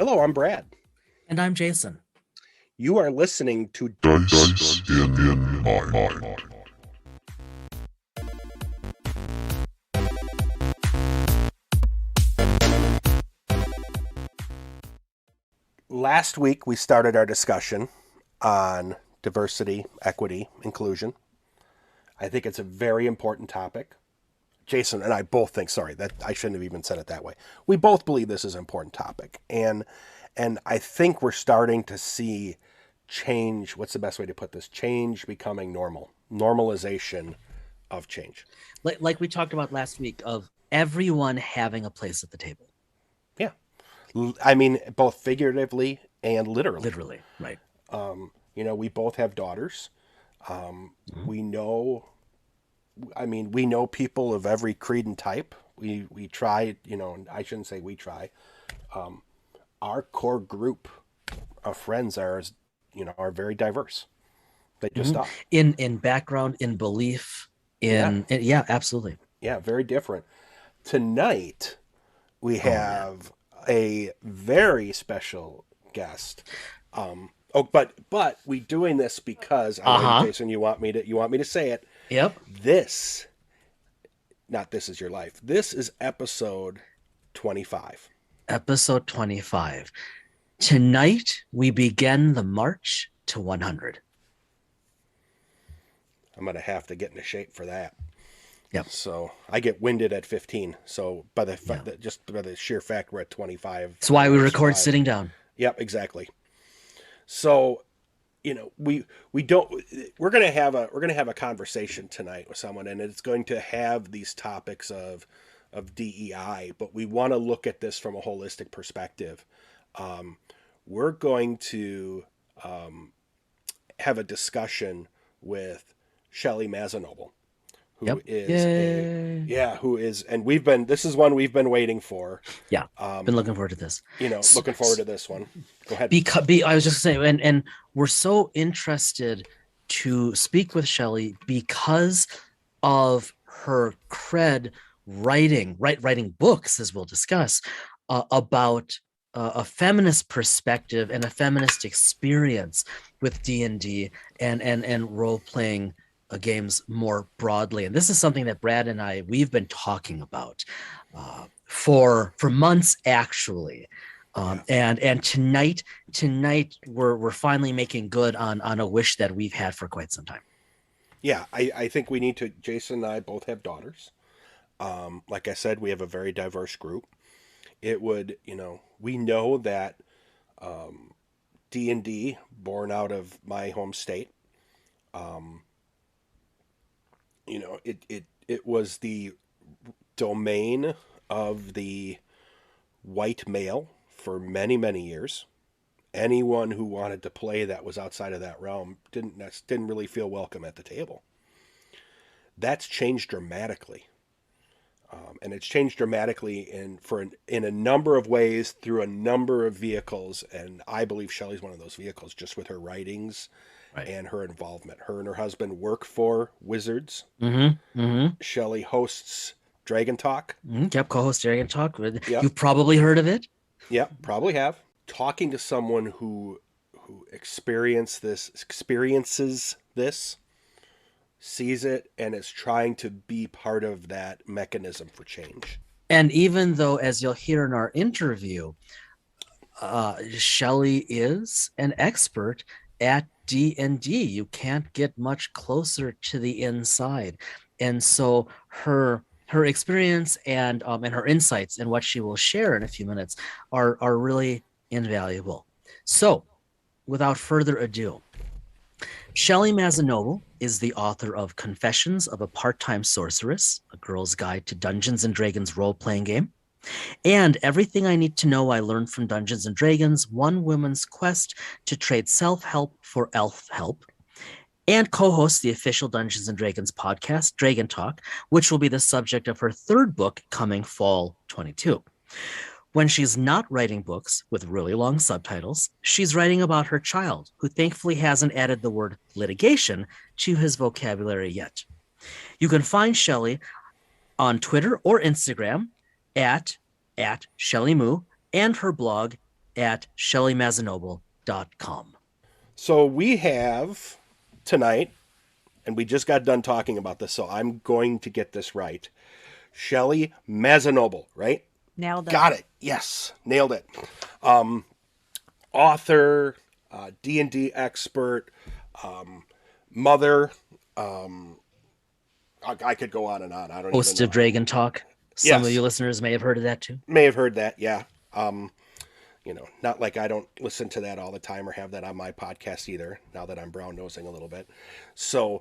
Hello, I'm Brad. And I'm Jason. You are listening to Dice in My Mind. Last week we started our discussion on diversity, equity, inclusion. I think it's a very important topic. Jason and I both think, sorry, that I shouldn't have even said it that way. We both believe this is an important topic. And I think we're starting to see change. What's the best way to put this? Change becoming normal. Normalization of change. Like we talked about last week, of everyone having a place at the table. Yeah. I mean, both figuratively and literally. Literally, right. We both have daughters. We know, we know people of every creed and type. We try, I shouldn't say we try. Our core group of friends are very diverse. They just are. In background, in belief, yeah, absolutely. Yeah, very different. Tonight, we have a very special guest. But we doing this because Jason, you want me to say it. Yep. This is your life. This is episode 25. Episode 25. Tonight we begin the march to 100. I'm gonna have to get into shape for that. Yep. So I get winded at 15. So by the sheer fact we're at 25. That's why we record sitting down. Yep, exactly. So, we're gonna have a conversation tonight with someone, and it's going to have these topics of DEI, but we want to look at this from a holistic perspective. We're going to have a discussion with Shelley Mazzanoble, who is this is one we've been waiting for. Yeah, been looking forward to this. Looking forward to this one. Go ahead. I was just saying, and we're so interested to speak with Shelley because of her cred writing books, as we'll discuss, about a feminist perspective and a feminist experience with D&D and role-playing games more broadly. And this is something that Brad and we've been talking about for months, actually. And tonight we're finally making good on a wish that we've had for quite some time. Yeah, I think we need to. Jason and I both have daughters. Like I said, we have a very diverse group. It would, we know that D&D, born out of my home state, it was the domain of the white male for many, many years. Anyone who wanted to play that was outside of that realm didn't really feel welcome at the table. That's changed dramatically. And it's changed dramatically in a number of ways through a number of vehicles. And I believe Shelley's one of those vehicles, just with her writings and her involvement. Her and her husband work for Wizards. Shelley hosts Dragon Talk. Yep, co-host Dragon Talk. Yep. You've probably heard of it. Yep, probably have. Talking to someone who experiences this, sees it, and is trying to be part of that mechanism for change. And even though, as you'll hear in our interview, Shelley is an expert at D&D, you can't get much closer to the inside. And so her experience and her insights and what she will share in a few minutes are really invaluable. So, without further ado, Shelley Mazzanoble is the author of Confessions of a Part-Time Sorceress, A Girl's Guide to Dungeons & Dragons Role-Playing Game, and Everything I Need to Know I Learned from Dungeons & Dragons, One Woman's Quest to Trade Self-Help for Elf Help, and co-hosts the official Dungeons & Dragons podcast, Dragon Talk, which will be the subject of her third book coming fall 22. When she's not writing books with really long subtitles, she's writing about her child, who thankfully hasn't added the word litigation to his vocabulary yet. You can find Shelley on Twitter or Instagram at Shelley Moo, and her blog at ShellyMazanoble.com. So we have tonight, and we just got done talking about this, so I'm going to get this right. Shelley Mazzanoble, right? Nailed it. Got it. Yes, nailed it. Author, D&D expert, mother. I could go on and on. I don't Host even of know. Dragon Talk. Some of Yes. you listeners may have heard of that too. May have heard that, yeah. Not like I don't listen to that all the time or have that on my podcast either, now that I'm brown nosing a little bit. So,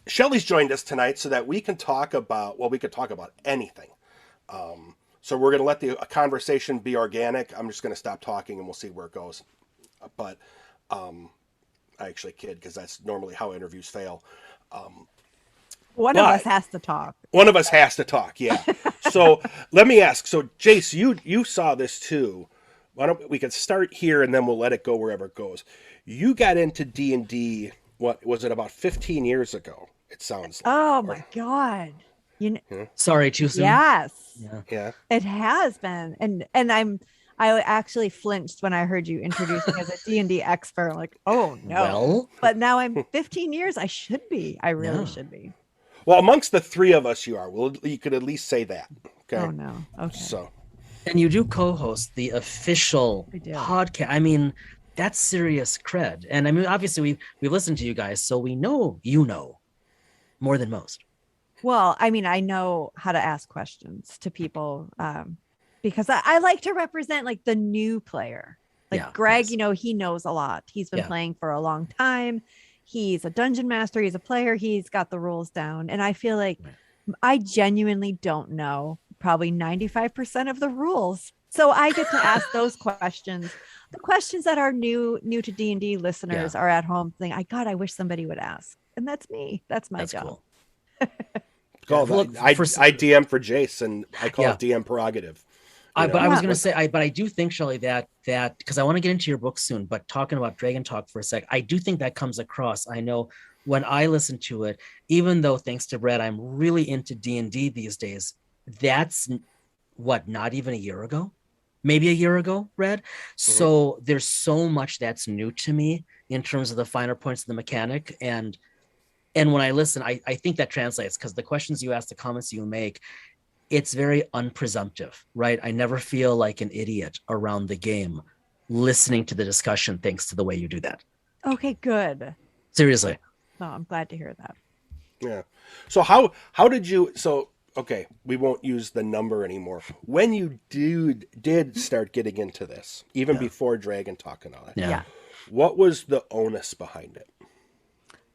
Shelley's joined us tonight so that we can talk about anything. So we're going to let the conversation be organic. I'm just going to stop talking and we'll see where it goes. But I actually kid, because that's normally how interviews fail. One of us has to talk. One of us has to talk, yeah. So let me ask. So Jace, you saw this too. Why don't we can start here and then we'll let it go wherever it goes. You got into D&D, what was it, about 15 years ago? It sounds like. Oh my God. Sorry, too soon. Yes. Yeah. It has been. And I actually flinched when I heard you introduce me as a D&D expert. I'm like, oh no. Well, But now I'm 15 years. I should be. I really should be. Well, amongst the three of us you are. Well, you could at least say that. Okay. Oh no. Okay. So and you do co-host the official I do. podcast. I mean, that's serious cred. And I mean, obviously we've listened to you guys, so we know you know more than most. Well, I mean, I know how to ask questions to people because I like to represent like the new player. Like Yeah, Greg, yes. He knows a lot. He's been Yeah. playing for a long time. He's a dungeon master. He's a player. He's got the rules down. And I feel like I genuinely don't know probably 95% of the rules. So I get to ask those questions. The questions that our new to D&D listeners are at home saying, I wish somebody would ask. And that's me. That's my job. Cool. I DM for Jace and I call it DM prerogative. But I was Yeah. going to say, but I do think, Shelley, that because I want to get into your book soon, but talking about Dragon Talk for a sec, I do think that comes across. I know when I listen to it, even though thanks to Brett, I'm really into D&D these days. That's not even a year ago, maybe a year ago, Brett. So there's so much that's new to me in terms of the finer points of the mechanic. And when I listen, I think that translates because the questions you ask, the comments you make, it's very unpresumptive, right? I never feel like an idiot around the game listening to the discussion thanks to the way you do that. Okay, good. Seriously. Oh, I'm glad to hear that. Yeah. So how did you? So okay, we won't use the number anymore. When you did start getting into this, even before Dragon Talk and all that, Yeah. what was the onus behind it?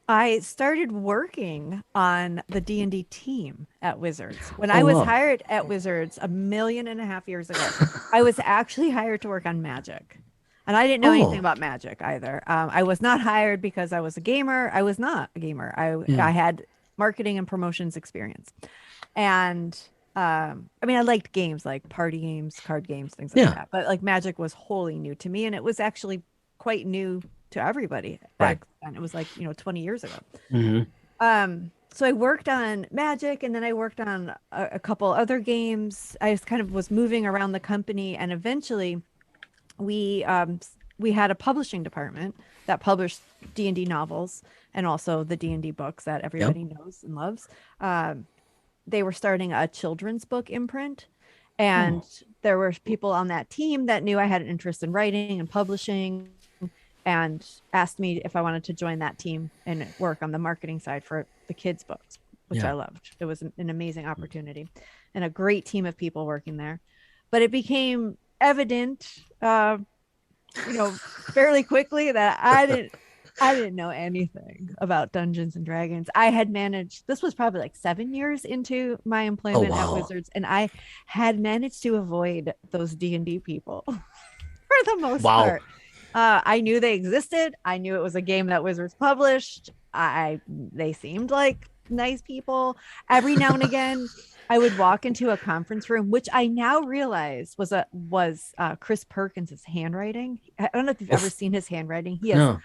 I started working on the D&D team at Wizards. When I was hired at Wizards 1.5 million years ago, I was actually hired to work on Magic. And I didn't know anything about Magic either. I was not hired because I was a gamer. I was not a gamer. I had marketing and promotions experience. And I mean, I liked games like party games, card games, things like that. But like Magic was wholly new to me. And it was actually quite new to everybody back then. It was like 20 years ago. So I worked on Magic, and then I worked on a couple other games. I just kind of was moving around the company, and eventually we had a publishing department that published D&D novels and also the D&D books that everybody knows and loves. They were starting a children's book imprint, and there were people on that team that knew I had an interest in writing and publishing, and asked me if I wanted to join that team and work on the marketing side for the kids' books, which I loved. It was an amazing opportunity and a great team of people working there. But it became evident, fairly quickly that I didn't know anything about Dungeons and Dragons. I had managed, this was probably like 7 years into my employment at Wizards, and I had managed to avoid those D&D people for the most part. I knew they existed. I knew it was a game that Wizards published. They seemed like nice people. Every now and again, I would walk into a conference room, which I now realize was Chris Perkins' handwriting. I don't know if you've ever seen his handwriting. He has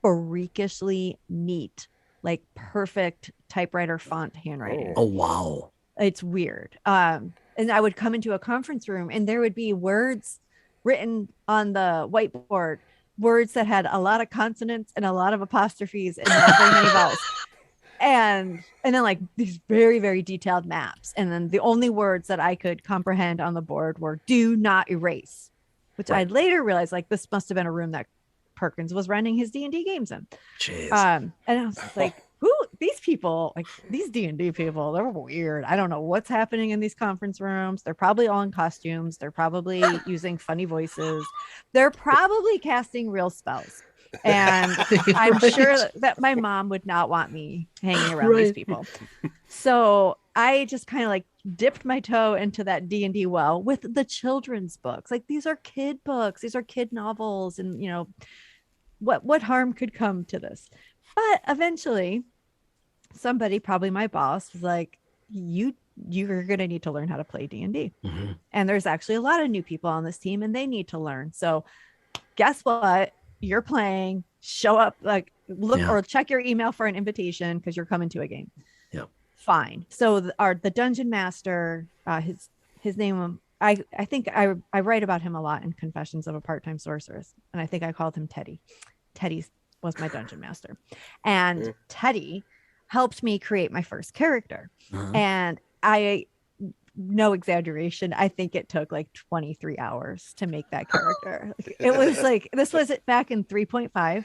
freakishly neat, like perfect typewriter font handwriting. Oh, wow. It's weird. And I would come into a conference room and there would be words written on the whiteboard words that had a lot of consonants and a lot of apostrophes and not very many vowels. And then like these very, very detailed maps. And then the only words that I could comprehend on the board were do not erase, which I later realized like this must have been a room that Perkins was running his D&D games in. Jeez. And I was like, who these people, like these D&D people, they're weird. I don't know what's happening in these conference rooms. They're probably all in costumes. They're probably using funny voices. They're probably casting real spells. And I'm sure that my mom would not want me hanging around these people. So I just kind of like dipped my toe into that D&D well with the children's books. Like these are kid books. These are kid novels. And, you know, what harm could come to this? But eventually somebody, probably my boss, was like, you're going to need to learn how to play D&D. Mm-hmm. And there's actually a lot of new people on this team and they need to learn. So guess what? You're playing, show up, like look or check your email for an invitation because you're coming to a game. Yep. Fine. So the dungeon master, his name, I think I write about him a lot in Confessions of a Part-Time Sorceress. And I think I called him Teddy. Teddy was my dungeon master. And Teddy helped me create my first character. And no exaggeration, I think it took like 23 hours to make that character. It was like, this was back in 3.5.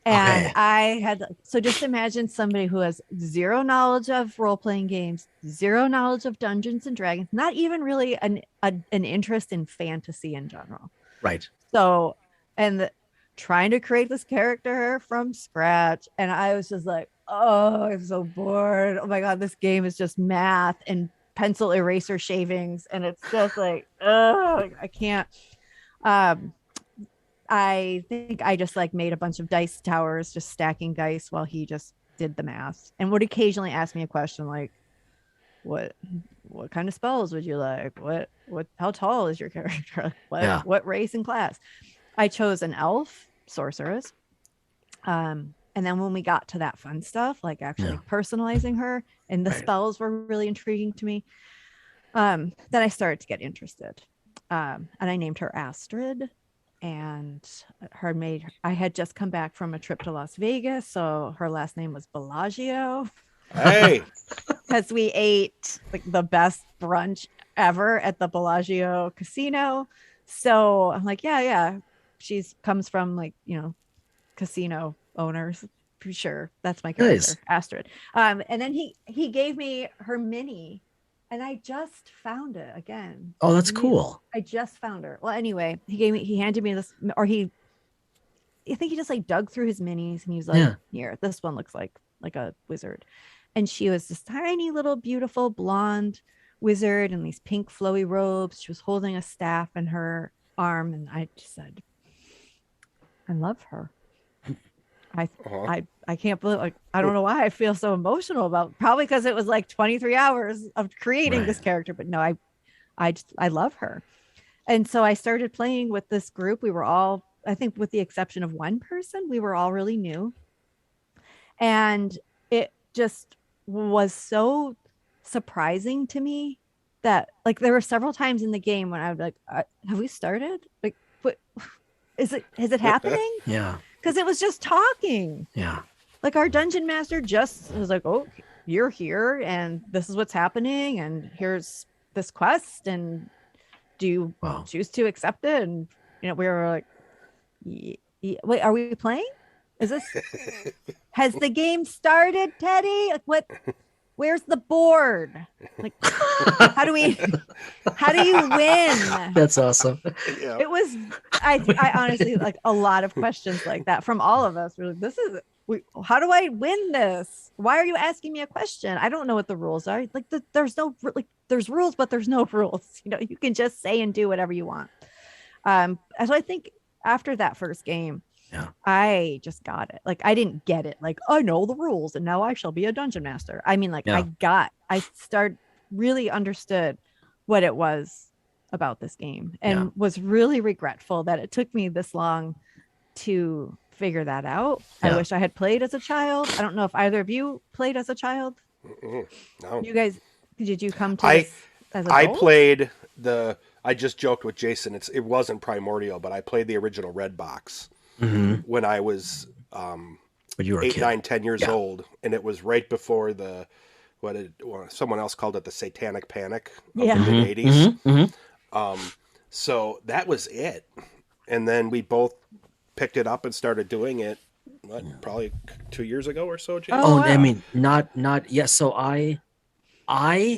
And I had, so just imagine somebody who has zero knowledge of role-playing games, zero knowledge of Dungeons and Dragons, not even really an interest in fantasy in general. Right. So, trying to create this character from scratch. And I was just like, oh, I'm so bored. Oh my God, this game is just math and pencil eraser shavings. And it's just like, oh, I can't. I think I just like made a bunch of dice towers, just stacking dice while he just did the math, and would occasionally ask me a question like, what kind of spells would you like? How tall is your character? What race and class? I chose an elf, sorceress. And then when we got to that fun stuff, like actually personalizing her, and the spells were really intriguing to me, then I started to get interested. And I named her Astrid. And I had just come back from a trip to Las Vegas, so her last name was Bellagio. Hey, because we ate like the best brunch ever at the Bellagio casino. So I'm like, yeah, comes from like, you know, casino owners. Pretty sure that's my character, Astrid. And then he gave me her mini. And I just found it again. Oh, that's cool. I just found her. Well, anyway, he handed me this, or I think he just like dug through his minis and he was like, here, this one looks like a wizard. And she was this tiny little beautiful blonde wizard in these pink flowy robes. She was holding a staff in her arm. And I just said, I love her. I can't believe, like, I don't know why I feel so emotional about, probably because it was like 23 hours of creating this character, but no, I love her. And so I started playing with this group. We were all, I think with the exception of one person, we were all really new. And it just was so surprising to me that like, there were several times in the game when I was like, have we started? Like, what is it happening? Yeah. Because it was just talking. Yeah. Like our dungeon master just was like, oh, you're here and this is what's happening. And here's this quest. And do you choose to accept it? And, you know, we were like, wait, are we playing? Has the game started, Teddy? Like what? Where's the board? Like, how do you win? That's awesome. Yeah. It was, I honestly like a lot of questions like that from all of us. We're like, how do I win this? Why are you asking me a question? I don't know what the rules are. Like there's rules, but there's no rules. You know, you can just say and do whatever you want. So I think after that first game, I just got it. Like I didn't get it. Like I know the rules and now I shall be a dungeon master. I mean, like I really understood what it was about this game and was really regretful that it took me this long to figure that out. I wish I had played as a child. I don't know if either of you played as a child. No. You guys, did you come to this as adults? I played the I just joked with Jason. It wasn't Primordial, but I played the original Red Box when I was But you were a 8, kid. 9, 10 years Yeah. old, and it was right before someone else called it the Satanic Panic of Yeah. the mid '80s. Mm-hmm. So that was it, and then we both picked it up and started doing it. Probably 2 years ago or so, Jason. Oh, wow. I mean, not yeah. So I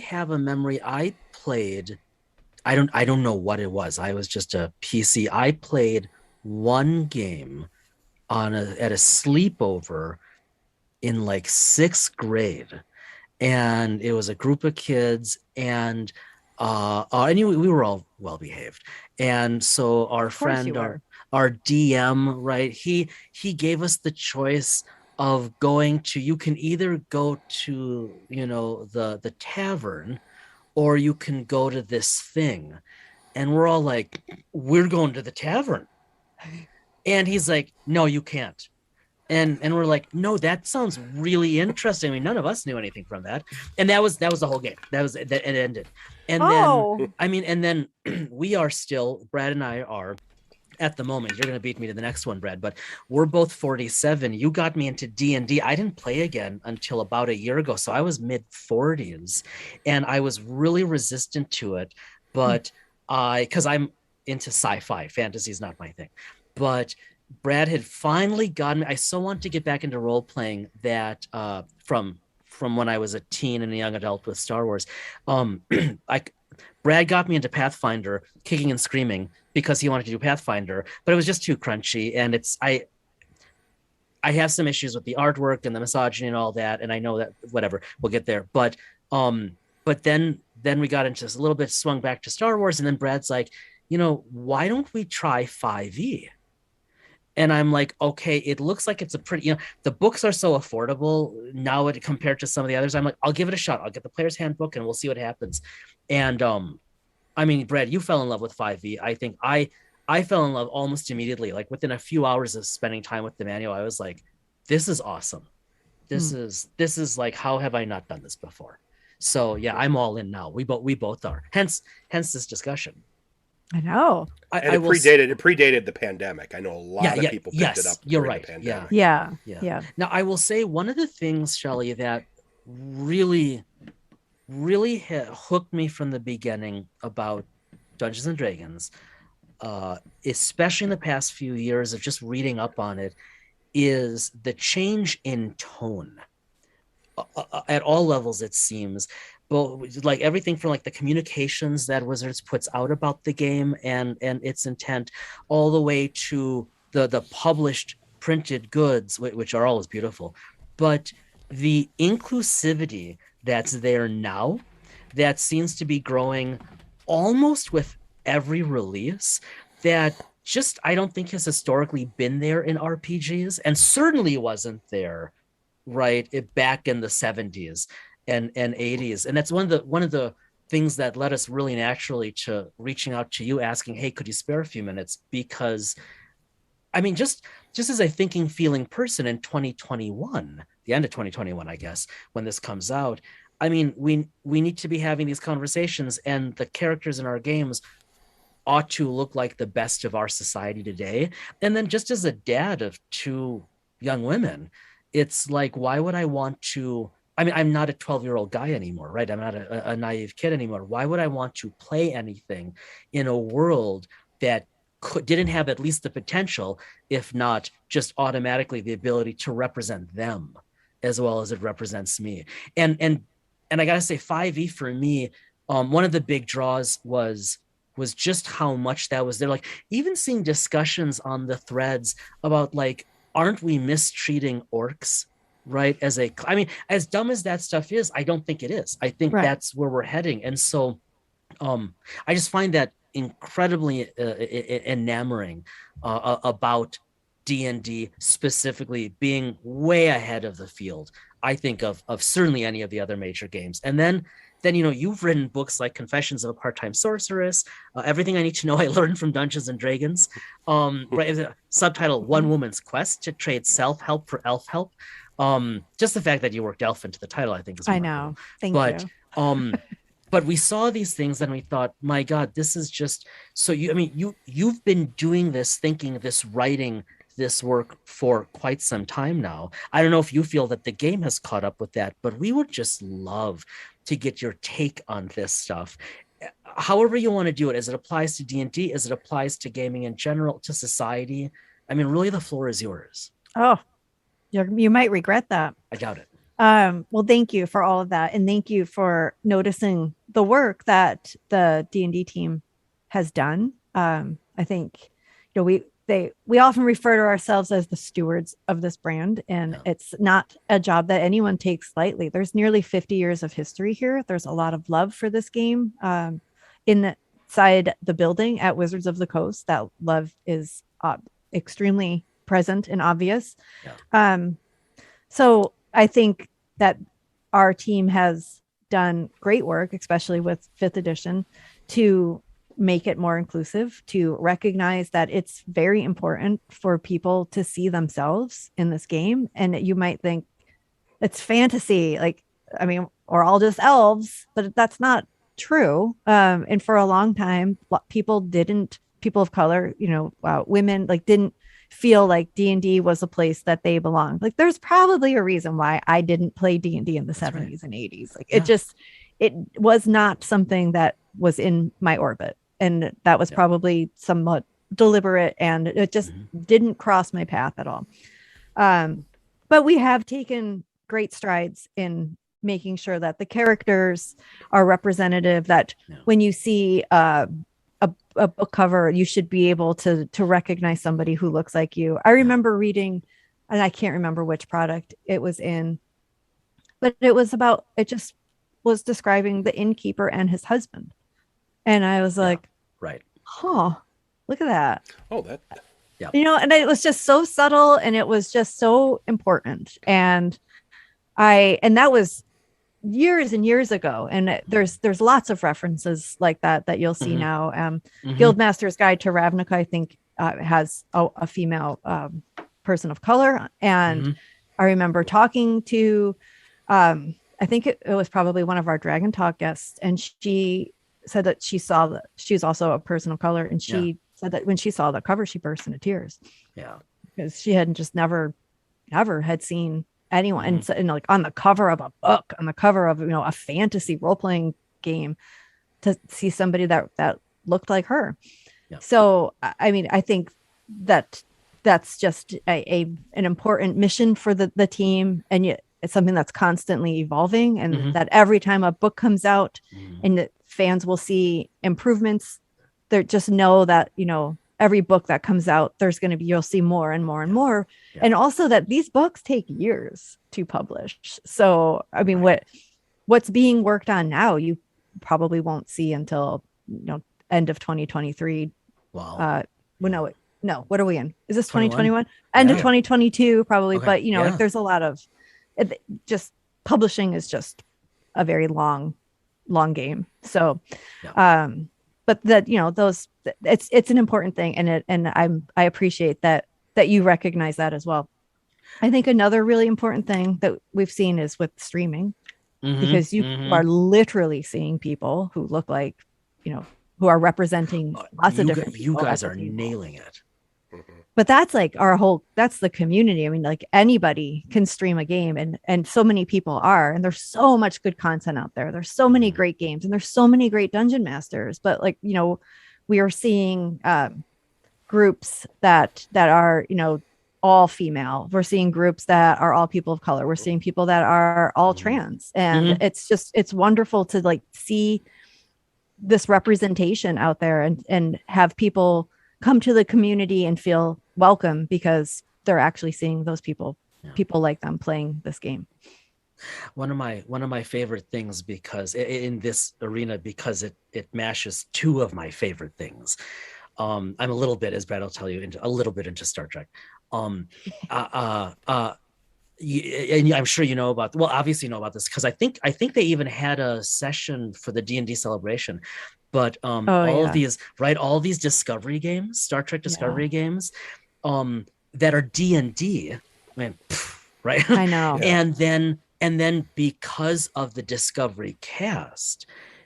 have a memory. I played. I don't know what it was. I was just a PC. I played one game at a sleepover in like 6th grade, and it was a group of kids, and anyway, we were all well behaved, and so our Of course you friend, were. our DM, right? He gave us the choice of going to. You can either go to the tavern, or you can go to this thing, and we're all like, we're going to the tavern, and he's like, no, you can't. And we're like, no, that sounds really interesting. I mean, none of us knew anything from that, and that was the whole game. It ended, and Oh. then we are still, Brad and I are, at the moment. You're gonna beat me to the next one, Brad, but we're both 47. You got me into D&D. I didn't play again until about a year ago, so I was mid 40s, and I was really resistant to it, but because I'm into sci-fi, fantasy is not my thing, but Brad had finally gotten me. I so want to get back into role playing that from when I was a teen and a young adult with Star Wars. Brad got me into Pathfinder, kicking and screaming because he wanted to do Pathfinder, but it was just too crunchy. And I have some issues with the artwork and the misogyny and all that, and I know that whatever, we'll get there. But then we got into this a little bit, swung back to Star Wars, and then Brad's like, why don't we try 5e? And I'm like, okay, it looks like it's a pretty, the books are so affordable now compared to some of the others. I'm like, I'll give it a shot. I'll get the player's handbook and we'll see what happens. And I mean, Brad, you fell in love with 5e. I think I fell in love almost immediately. Like within a few hours of spending time with the manual, I was like, this is awesome. This is like, how have I not done this before? So yeah, I'm all in now. We both are. Hence this discussion. I know. And it predated the pandemic. I know a lot of people picked it up during the pandemic. Yeah. Now I will say one of the things, Shelley, that really hooked me from the beginning about Dungeons and Dragons, especially in the past few years of just reading up on it, is the change in tone at all levels, it seems. But like everything from like the communications that Wizards puts out about the game and its intent, all the way to the published printed goods, which are always beautiful, but the inclusivity that's there now, that seems to be growing almost with every release, that just I don't think has historically been there in RPGs, and certainly wasn't there right back in the 70s and 80s. And that's one of the things that led us really naturally to reaching out to you, asking, hey, could you spare a few minutes? Because I mean, just as a thinking, feeling person in 2021, the end of 2021, I guess, when this comes out, I mean, we need to be having these conversations, and the characters in our games ought to look like the best of our society today. And then just as a dad of 2 young women, it's like, why would I want to, I mean, I'm not a 12-year-old guy anymore, right? I'm not a naive kid anymore. Why would I want to play anything in a world that didn't have at least the potential, if not just automatically the ability to represent them as well as it represents me? And I gotta say, 5e for me, one of the big draws was just how much that was there. Like even seeing discussions on the threads about like, aren't we mistreating orcs, right? I mean, as dumb as that stuff is, I don't think it is. I think that's where we're heading. And so I just find that incredibly enamoring about D&D specifically being way ahead of the field, I think, of certainly any of the other major games. And then you've written books like Confessions of a Part-Time Sorceress, Everything I Need to Know I Learned from Dungeons and Dragons, right? Subtitle One Woman's Quest to Trade Self-Help for Elf Help. Just the fact that you worked elf into the title, I think, is remarkable. I know. Thank you. but we saw these things and we thought, my God, this is just so you've been doing this, thinking this, writing this work for quite some time now. I don't know if you feel that the game has caught up with that, but we would just love to get your take on this stuff. However you want to do it, as it applies to D&D, as it applies to gaming in general, to society. I mean, really, the floor is yours. Oh, you might regret that. I doubt it. Well, thank you for all of that. And thank you for noticing the work that the D&D team has done. I think, we often refer to ourselves as the stewards of this brand, and it's not a job that anyone takes lightly. There's nearly 50 years of history here. There's a lot of love for this game inside the building at Wizards of the Coast. That love is extremely present and obvious. So I think that our team has done great work, especially with 5th edition, to make it more inclusive, to recognize that it's very important for people to see themselves in this game. And you might think it's fantasy, or all just elves, but that's not true. And for a long time, people of color, women, didn't feel like D&D was a place that they belonged. There's probably a reason why I didn't play D&D in the 70s and 80s. It was not something that was in my orbit. And that was probably somewhat deliberate, and it just didn't cross my path at all. But we have taken great strides in making sure that the characters are representative, that when you see a book cover, you should be able to recognize somebody who looks like you. I remember reading, and I can't remember which product it was in, but it just was describing the innkeeper and his husband. And I was like, right. Look at that. Oh, that. Yeah. And it was just so subtle, and it was just so important. And that was years and years ago. And there's lots of references like that you'll see now. Guildmaster's Guide to Ravnica, I think, has a female person of color. And I remember talking to, I think it was probably one of our Dragon Talk guests, and she said that she saw that she's also a person of color, and she said that when she saw the cover, she burst into tears. Yeah, because she had just never had seen anyone, and on the cover of a book, on the cover of a fantasy role-playing game, to see somebody that looked like her. So I mean, I think that's just an important mission for the team, and yet it's something that's constantly evolving, and that every time a book comes out and the fans will see improvements, they just know that every book that comes out, you'll see more and more and more. And also that these books take years to publish. So I mean, what's being worked on now, you probably won't see until end of 2023. Wow. No, what are we in? Is this 2021? End of 2022 probably. Okay. But there's a lot of just publishing is just a very long game. So but that those, it's an important thing, and I appreciate that you recognize that as well. I think another really important thing that we've seen is with streaming, because you are literally seeing people who look like who are representing lots of different people. You guys are nailing it. But that's that's the community. I mean, anybody can stream a game, and so many people are, and there's so much good content out there. There's so many great games, and there's so many great dungeon masters. But we are seeing groups that are all female. We're seeing groups that are all people of color. We're seeing people that are all trans, and it's wonderful to see this representation out there, and have people come to the community and feel welcome because they're actually seeing those people like them playing this game. One of my favorite things, because in this arena, because it mashes two of my favorite things. I'm a little bit, as Brad will tell you, into Star Trek. And I'm sure obviously you know about this, because I think they even had a session for the D&D celebration. But all these Discovery games, Star Trek Discovery games, that are D&D, man, right? I know. And then because of the Discovery cast,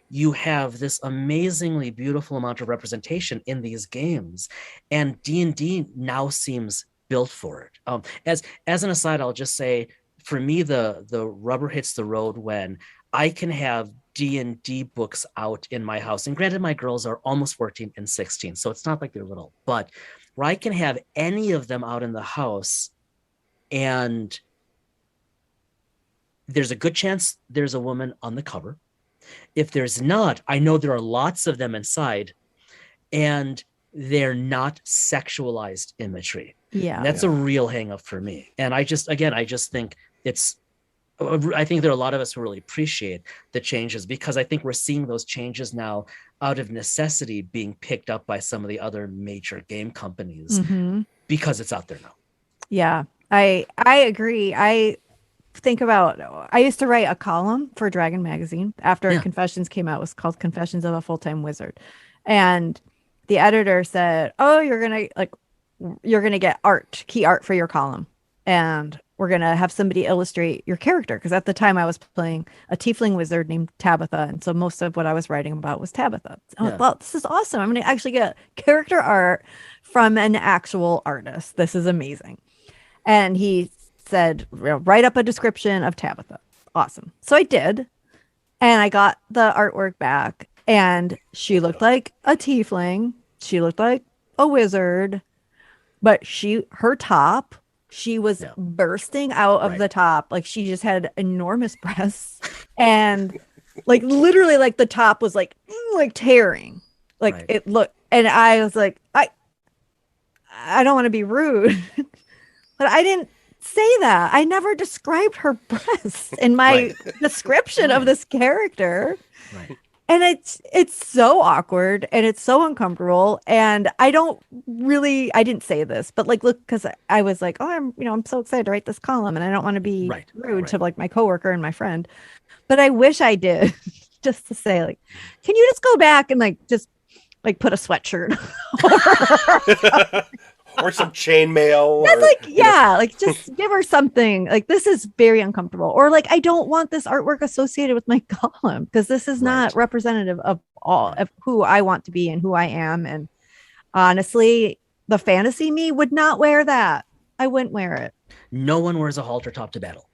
you have this amazingly beautiful amount of representation in these games, and D&D now seems built for it. As an aside, I'll just say, for me, the rubber hits the road when I can have D&D books out in my house. And granted, my girls are almost 14 and 16, so it's not like they're little, but where I can have any of them out in the house, and there's a good chance there's a woman on the cover. If there's not, I know there are lots of them inside, and they're not sexualized imagery. Yeah. And that's a real hang up for me. And I just think I think there are a lot of us who really appreciate the changes, because I think we're seeing those changes now out of necessity being picked up by some of the other major game companies because it's out there now. Yeah, I agree. I think about, I used to write a column for Dragon Magazine after Confessions came out. It was called Confessions of a Full-Time Wizard. And the editor said, oh, you're going to get key art for your column. And we're going to have somebody illustrate your character. Because at the time I was playing a tiefling wizard named Tabitha. And so most of what I was writing about was Tabitha. So well, this is awesome. I'm going to actually get character art from an actual artist. This is amazing. And he said, write up a description of Tabitha. Awesome. So I did. And I got the artwork back. And she looked like a tiefling. She looked like a wizard. But her top, she was bursting out of the top. Like, she just had enormous breasts. And like literally, like the top was like tearing. Like it looked. And I was like, I don't want to be rude. But I didn't say that. I never described her breasts in my description of this character. Right. And it's so awkward and it's so uncomfortable. And I didn't say this, but like, look, because I was like, oh, I'm so excited to write this column and I don't want to be rude to like my coworker and my friend. But I wish I did, just to say, like, can you just go back and like just like put a sweatshirt over or some chainmail. That's like, just give her something. Like, this is very uncomfortable. Or like, I don't want this artwork associated with my column, because this is not representative of all of who I want to be and who I am. And honestly, the fantasy me would not wear that. I wouldn't wear it. No one wears a halter top to battle.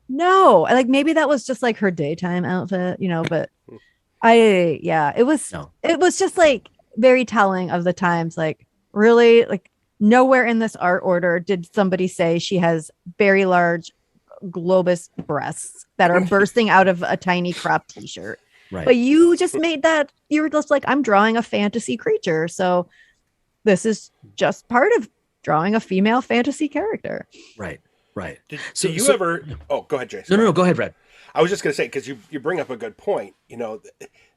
No, like maybe that was just like her daytime outfit, but it was just like very telling of the times. Like, really, like, nowhere in this art order did somebody say she has very large globus breasts that are bursting out of a tiny crop t-shirt. Right. But you just made that, you were just like, I'm drawing a fantasy creature. So this is just part of drawing a female fantasy character. Right. Right. Did you ever... Oh, go ahead, Jason. No, go ahead, Brad. I was just going to say, because you bring up a good point,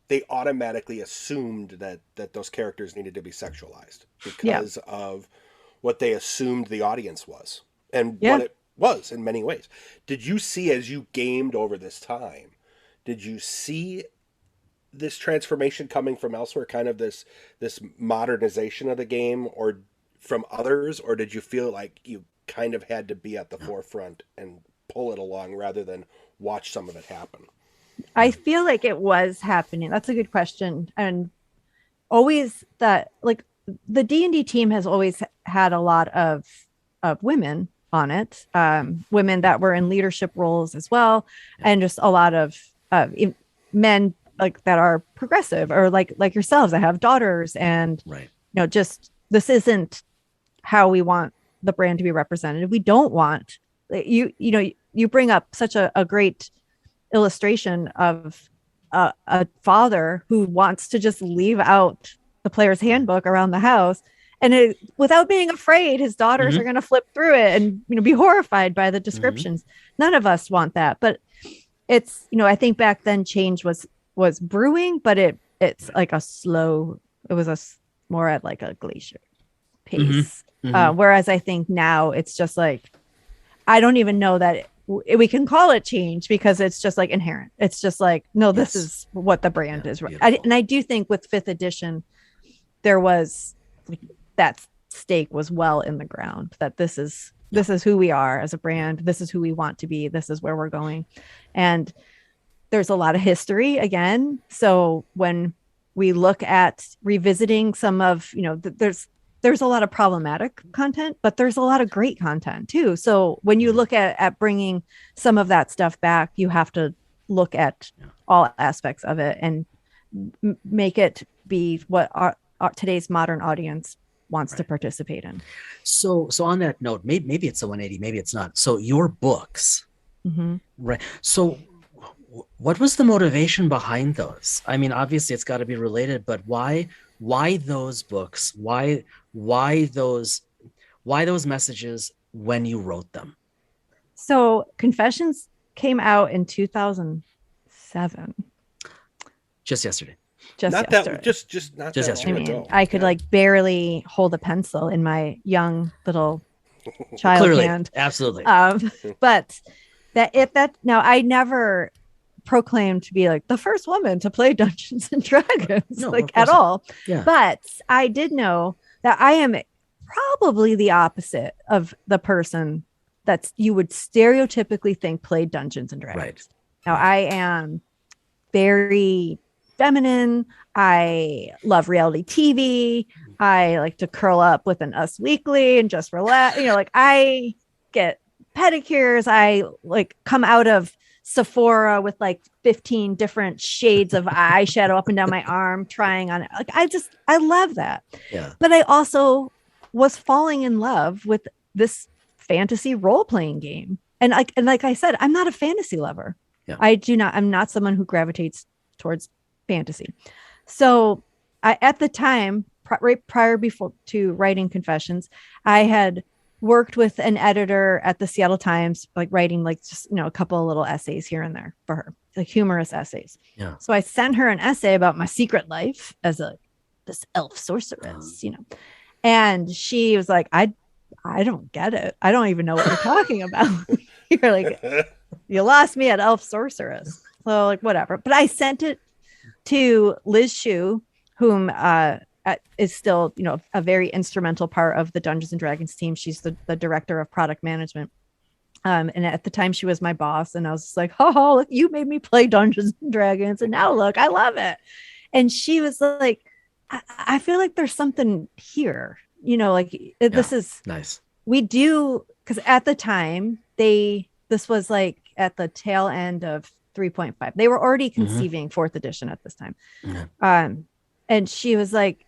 they automatically assumed that those characters needed to be sexualized because of what they assumed the audience was and what it was in many ways. Did you see, as you gamed over this time, did you see this transformation coming from elsewhere, kind of this modernization of the game, or from others, or did you feel like you kind of had to be at the forefront and pull it along rather than watch some of it happen? I feel like it was happening. That's a good question. And always that, like, the D&D team has always had a lot of women on it, women that were in leadership roles as well. And just a lot of men like that are progressive, or like yourselves that have daughters, and, just, this isn't how we want the brand to be represented. We don't want you bring up such a great illustration of a father who wants to just leave out the player's handbook around the house, and without being afraid his daughters are going to flip through it and be horrified by the descriptions. None of us want that, but it's I think back then change was brewing, but it's like a slow, it was more at like a glacier pace. Whereas I think now it's just like, I don't even know that we can call it change, because it's just like inherent. It's just like, no, this is what the brand is. And I do think with 5th edition, there was that stake was well in the ground, that this is who we are as a brand. This is who we want to be. This is where we're going. And there's a lot of history again. So when we look at revisiting some of, there's a lot of problematic content, but there's a lot of great content too. So when you look at bringing some of that stuff back, you have to look at all aspects of it and make it be what our today's modern audience wants to participate in. So on that note, maybe it's a 180, maybe it's not. So your books, right? So what was the motivation behind those? I mean, obviously it's got to be related, but why those books? Why those messages when you wrote them? So Confessions came out in 2007. Just yesterday. Not that long ago. I could like barely hold a pencil in my young little child hand. Absolutely. But now I never proclaimed to be like the first woman to play Dungeons and Dragons, at all. Yeah. But I did know that I am probably the opposite of the person that you would stereotypically think played Dungeons and Dragons. Right. Now I am very feminine. I love reality TV. I like to curl up with an Us Weekly and just relax. I get pedicures. I like come out of Sephora with like 15 different shades of eyeshadow up and down my arm, trying on it. Like I love that. Yeah. But I also was falling in love with this fantasy role-playing game. And like I said, I'm not a fantasy lover. Yeah. I'm not someone who gravitates towards fantasy. So at the time, right prior to writing Confessions, I had worked with an editor at the Seattle Times, like writing like just, a couple of little essays here and there for her, like humorous essays. Yeah. So I sent her an essay about my secret life as this elf sorceress, and she was like, I don't get it. I don't even know what you're talking about. You're like, you lost me at elf sorceress. So like, whatever. But I sent it to Liz Shue, whom is still, a very instrumental part of the Dungeons and Dragons team. She's the director of product management. And at the time she was my boss, and I was just like, oh, look, you made me play Dungeons and Dragons. And now look, I love it. And she was like, I feel like there's something here, this is nice. We do. Cause at the time this was like at the tail end of 3.5. They were already conceiving fourth edition at this time. And she was like,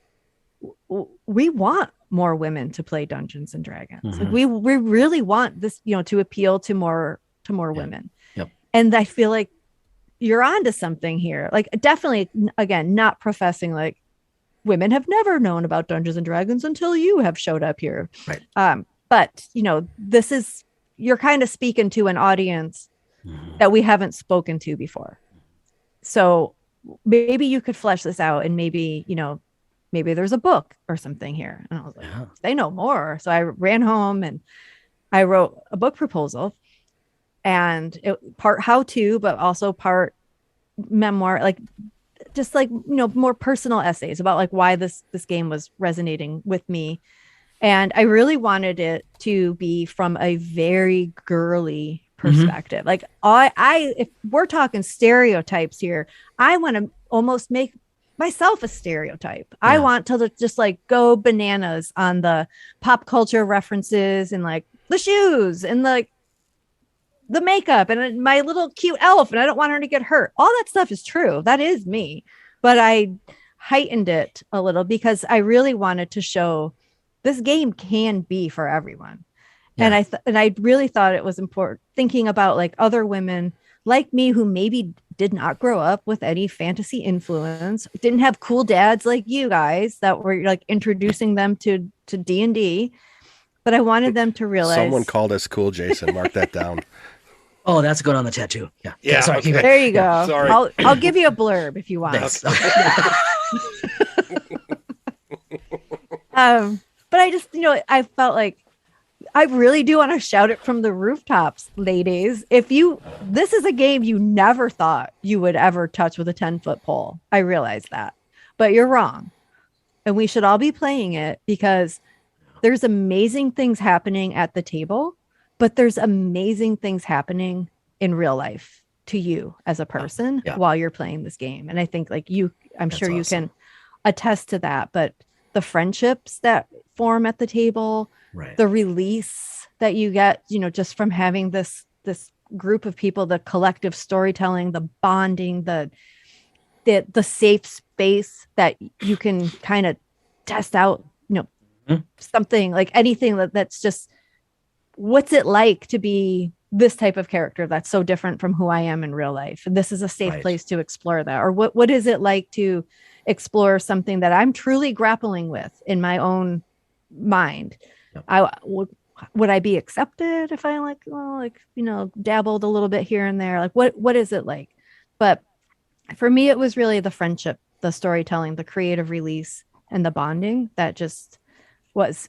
we want more women to play Dungeons and Dragons. Like we really want this, to appeal to more women. Yep. And I feel like you're onto something here. Like definitely, again, not professing like women have never known about Dungeons and Dragons until you have showed up here. Right. But you're kind of speaking to an audience that we haven't spoken to before. So maybe you could flesh this out, and maybe there's a book or something here. And I was like, they know more. So I ran home and I wrote a book proposal, and it part how-to, but also part memoir, like just like, more personal essays about like why this game was resonating with me. And I really wanted it to be from a very girly perspective. Like if we're talking stereotypes here, I want to almost make myself a stereotype. I want to just like go bananas on the pop culture references and like the shoes and like the makeup and my little cute elf, and I don't want her to get hurt. All that stuff is true. That is me. But I heightened it a little because I really wanted to show this game can be for everyone. Yeah. And I really thought it was important thinking about like other women like me who maybe did not grow up with any fantasy influence, didn't have cool dads like you guys that were like introducing them to D&D. But I wanted them to realize someone called us cool, Jason. Mark that down. Oh, that's good on the tattoo. Yeah. Yeah. Sorry. Okay. There you go. Yeah, sorry. I'll give you a blurb if you want. Thanks. But I just, I felt like I really do want to shout it from the rooftops, ladies. This is a game you never thought you would ever touch with a 10-foot pole. I realize that, but you're wrong. And we should all be playing it because there's amazing things happening at the table, but there's amazing things happening in real life. to you as a person while you're playing this game. And I think like I'm sure you can attest to that, but the friendships that form at the table, the release that you get, just from having this group of people, the collective storytelling, the bonding, the safe space that you can kind of test out, something like anything that's just, what's it like to be this type of character that's so different from who I am in real life? And this is a safe place to explore that. Or what is it like to explore something that I'm truly grappling with in my own mind? Would I be accepted if I dabbled a little bit here and there? Like, what is it like? But for me, it was really the friendship, the storytelling, the creative release, and the bonding that just was.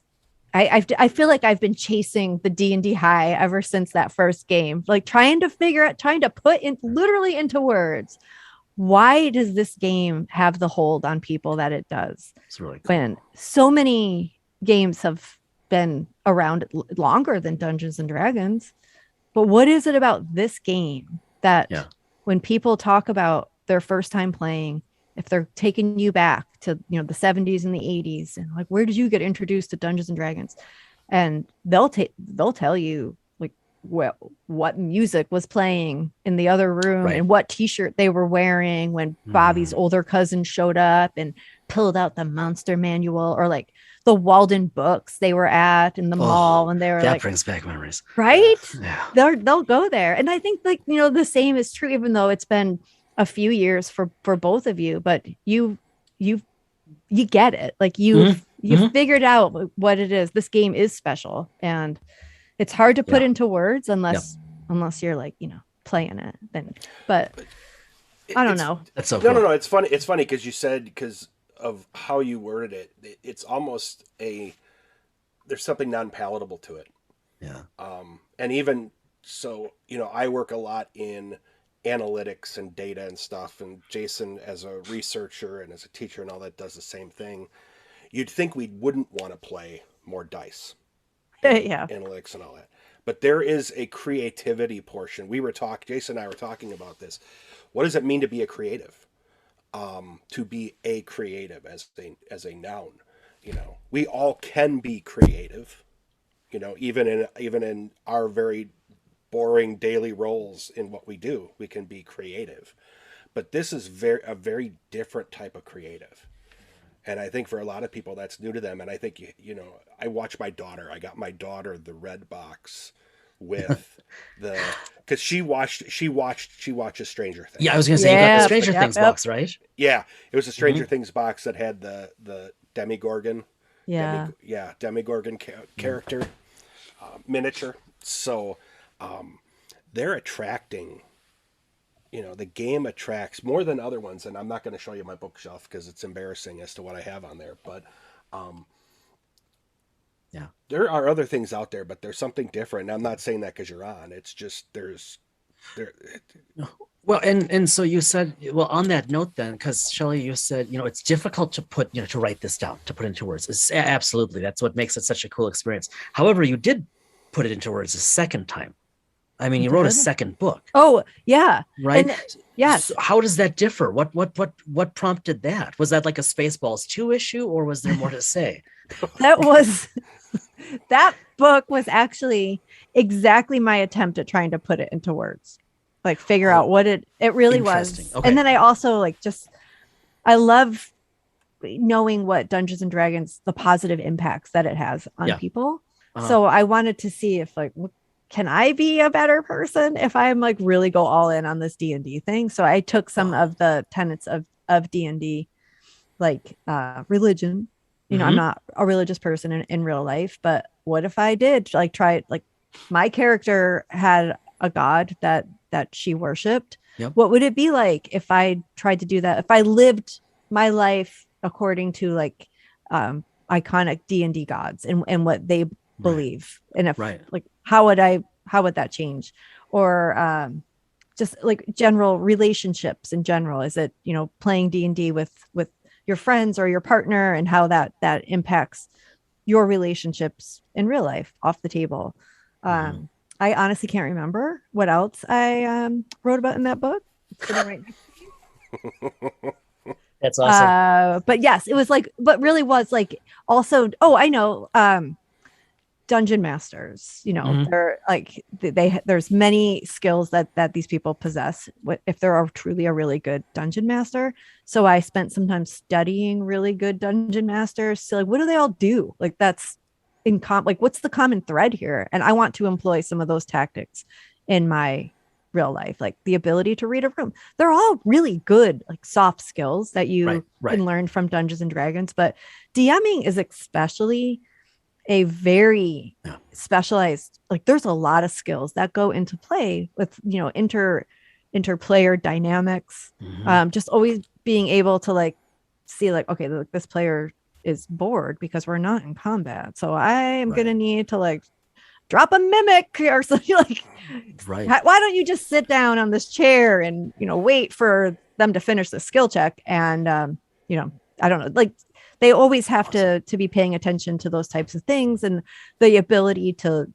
I feel like I've been chasing the D&D high ever since that first game, like trying to put in literally into words, why does this game have the hold on people that it does? It's really cool. When so many games have been around longer than Dungeons and Dragons. But what is it about this game that when people talk about their first time playing, if they're taking you back to, the 70s and the 80s, and like, where did you get introduced to Dungeons and Dragons? And they'll tell you like what music was playing in the other room and what t-shirt they were wearing when Bobby's older cousin showed up and pulled out the monster manual, or like the Walden books they were at in the mall, and they were that brings back memories, right? They'll go there. And I think like, the same is true, even though it's been a few years for both of you, but you get it. Like you've figured out what it is. This game is special, and it's hard to put into words unless you're like, playing it then. But I don't know. That's so cool. No. It's funny. It's funny because you said, because of how you worded it, it's almost there's something non-palatable to it. Yeah. And even so, I work a lot in analytics and data and stuff, and Jason, as a researcher and as a teacher and all that, does the same thing. You'd think we wouldn't want to play more dice, analytics and all that, but there is a creativity portion. Jason and I were talking about this. What does it mean to be a creative? To be a creative as a noun. We all can be creative, even in our very boring daily roles in what we do, we can be creative. But this is a very different type of creative. And I think for a lot of people that's new to them. And I think, I watch my daughter. I got my daughter the red box with because she watches Stranger Things. Yeah, I was going to say, you got the Stranger Things box, right? Yeah, it was a Stranger Things box that had the Demogorgon. Demogorgon character miniature. So they're attracting, the game attracts more than other ones. And I'm not going to show you my bookshelf because it's embarrassing as to what I have on there. But there are other things out there, but there's something different. And I'm not saying that because you're on. It's just Well, and so you said, well, on that note then, because Shelley, you said, it's difficult to put, to write this down, to put into words. Absolutely. That's what makes it such a cool experience. However, you did put it into words a second time. I mean, you wrote a second book. Oh, yeah. Right? And, yes. So how does that differ? What prompted that? Was that like a Spaceballs 2 issue, or was there more to say? That book was actually exactly my attempt at trying to put it into words. Like figure out what it really was. Okay. And then I also I love knowing what Dungeons and Dragons, the positive impacts that it has on people. So I wanted to see if can I be a better person if I'm really go all in on this D&D thing? So I took some of the tenets of D&D, religion. I'm not a religious person in real life, but what if I did try my character had a god that she worshipped. Yep. What would it be like if I tried to do that? If I lived my life according to iconic D&D gods and what they believe, and if how would that change? Or just general relationships in general? Is it playing D&D with your friends or your partner, and how that impacts your relationships in real life off the table? I honestly can't remember what else I wrote about in that book. It's sitting right next That's awesome. but yes, it was like, but really was like also, oh, I know, dungeon masters, you know, they're like, there's many skills that these people possess if they're truly a really good dungeon master. So I spent some time studying really good dungeon masters. So like, what do they all do? Like that's like, what's the common thread here? And I want to employ some of those tactics in my real life, like the ability to read a room. They're all really good, like soft skills that you can learn from Dungeons and Dragons. But DMing is especially a very specialized, like there's a lot of skills that go into play with, you know, interplayer dynamics. Just always being able to like see like, okay, look, this player is bored because we're not in combat. So I'm gonna need to like drop a mimic or something like why don't you just sit down on this chair and, you know, wait for them to finish the skill check? And you know, I don't know, like they always have to be paying attention to those types of things, and the ability to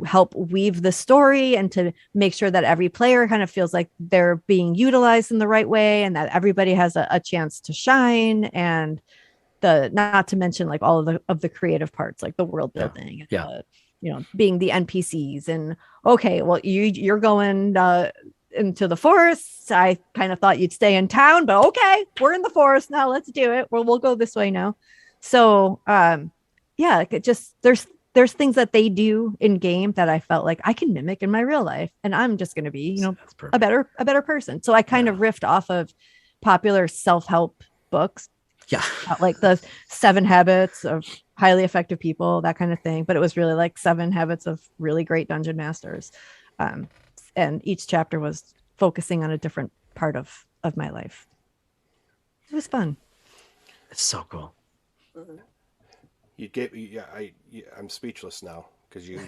help weave the story and to make sure that every player kind of feels like they're being utilized in the right way and that everybody has a chance to shine. And not to mention like all of the creative parts, like the world building, you know, being the NPCs. And okay, well, you're going into the forest. I kind of thought you'd stay in town, but okay, we're in the forest now. Let's do it. We'll go this way now. So yeah, like it just there's things that they do in game that I felt like I can mimic in my real life, and I'm just going to be, you know, a better person. So I kind of riffed off of popular self-help books. Yeah. Like the 7 Habits of Highly Effective People, that kind of thing. But it was really like 7 Habits of Really Great Dungeon Masters. And each chapter was focusing on a different part of my life. It was fun. It's so cool. I'm speechless now because you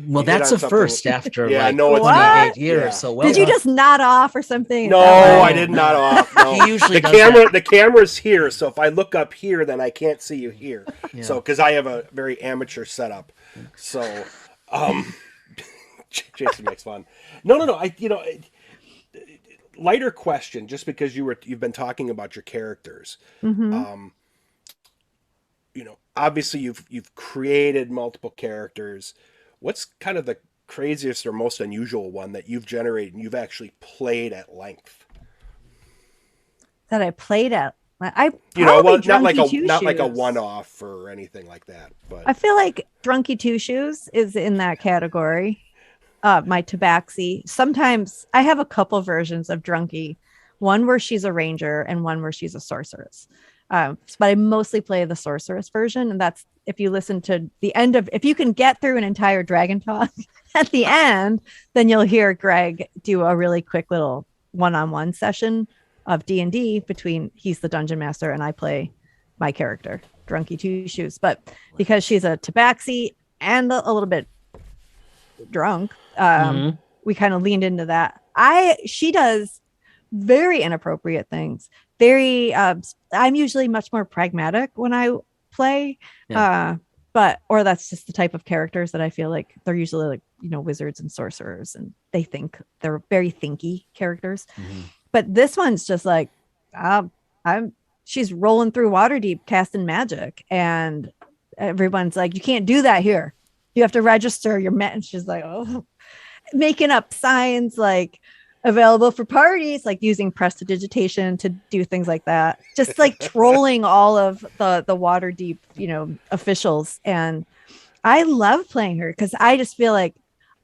well, that's a first after I like know 28 years. Yeah. So well did you just nod off or something? No, I did not off. No. He usually the camera's here, so if I look up here, then I can't see you here. Yeah. So because I have a very amateur setup, so Jason makes fun. No. Lighter question, just because you've been talking about your characters. Mm-hmm. You know, obviously you've created multiple characters. What's kind of the craziest or most unusual one that you've generated and you've actually played at length? That I played at, not like a one-off or anything like that. But I feel like Drunky Two Shoes is in that category. My Tabaxi. Sometimes I have a couple versions of Drunky, one where she's a ranger and one where she's a sorceress. But I mostly play the sorceress version, and that's if you listen to the end of, if you can get through an entire Dragon Talk at the end, then you'll hear Greg do a really quick little one-on-one session of D&D between he's the dungeon master and I play my character, Drunky Two Shoes. But because she's a Tabaxi and a little bit drunk, we kind of leaned into that. She does very inappropriate things. I'm usually much more pragmatic when I play, or that's just the type of characters that I feel like they're usually like, you know, wizards and sorcerers, and they're very thinky characters. But this one's just like, she's rolling through Waterdeep casting magic, and everyone's like, you can't do that here. You have to register your and she's like, oh, making up signs like available for parties, like using prestidigitation to do things like that, just like trolling all of the Waterdeep, you know, officials. And I love playing her because I just feel like,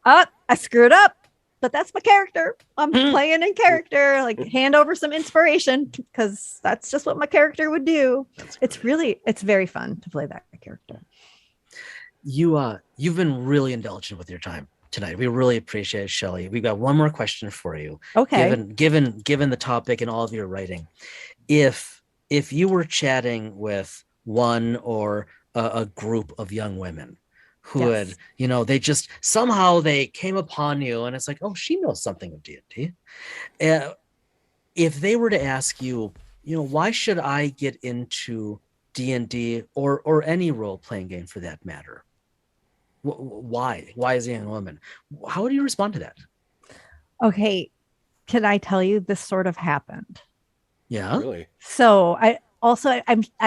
I screwed up, but that's my character. I'm playing in character, like hand over some inspiration because that's just what my character would do. It's very fun to play that character. You've been really indulgent with your time tonight. We really appreciate it, Shelley. We've got one more question for you. Okay. Given the topic and all of your writing, if you were chatting with one or a group of young women who had, you know, they just somehow they came upon you and it's like, oh, she knows something of D&D. If they were to ask you, you know, why should I get into D&D or any role-playing game for that matter? Why is he a woman? How do you respond to that? Okay, can I tell you this sort of happened? Yeah. Really? So I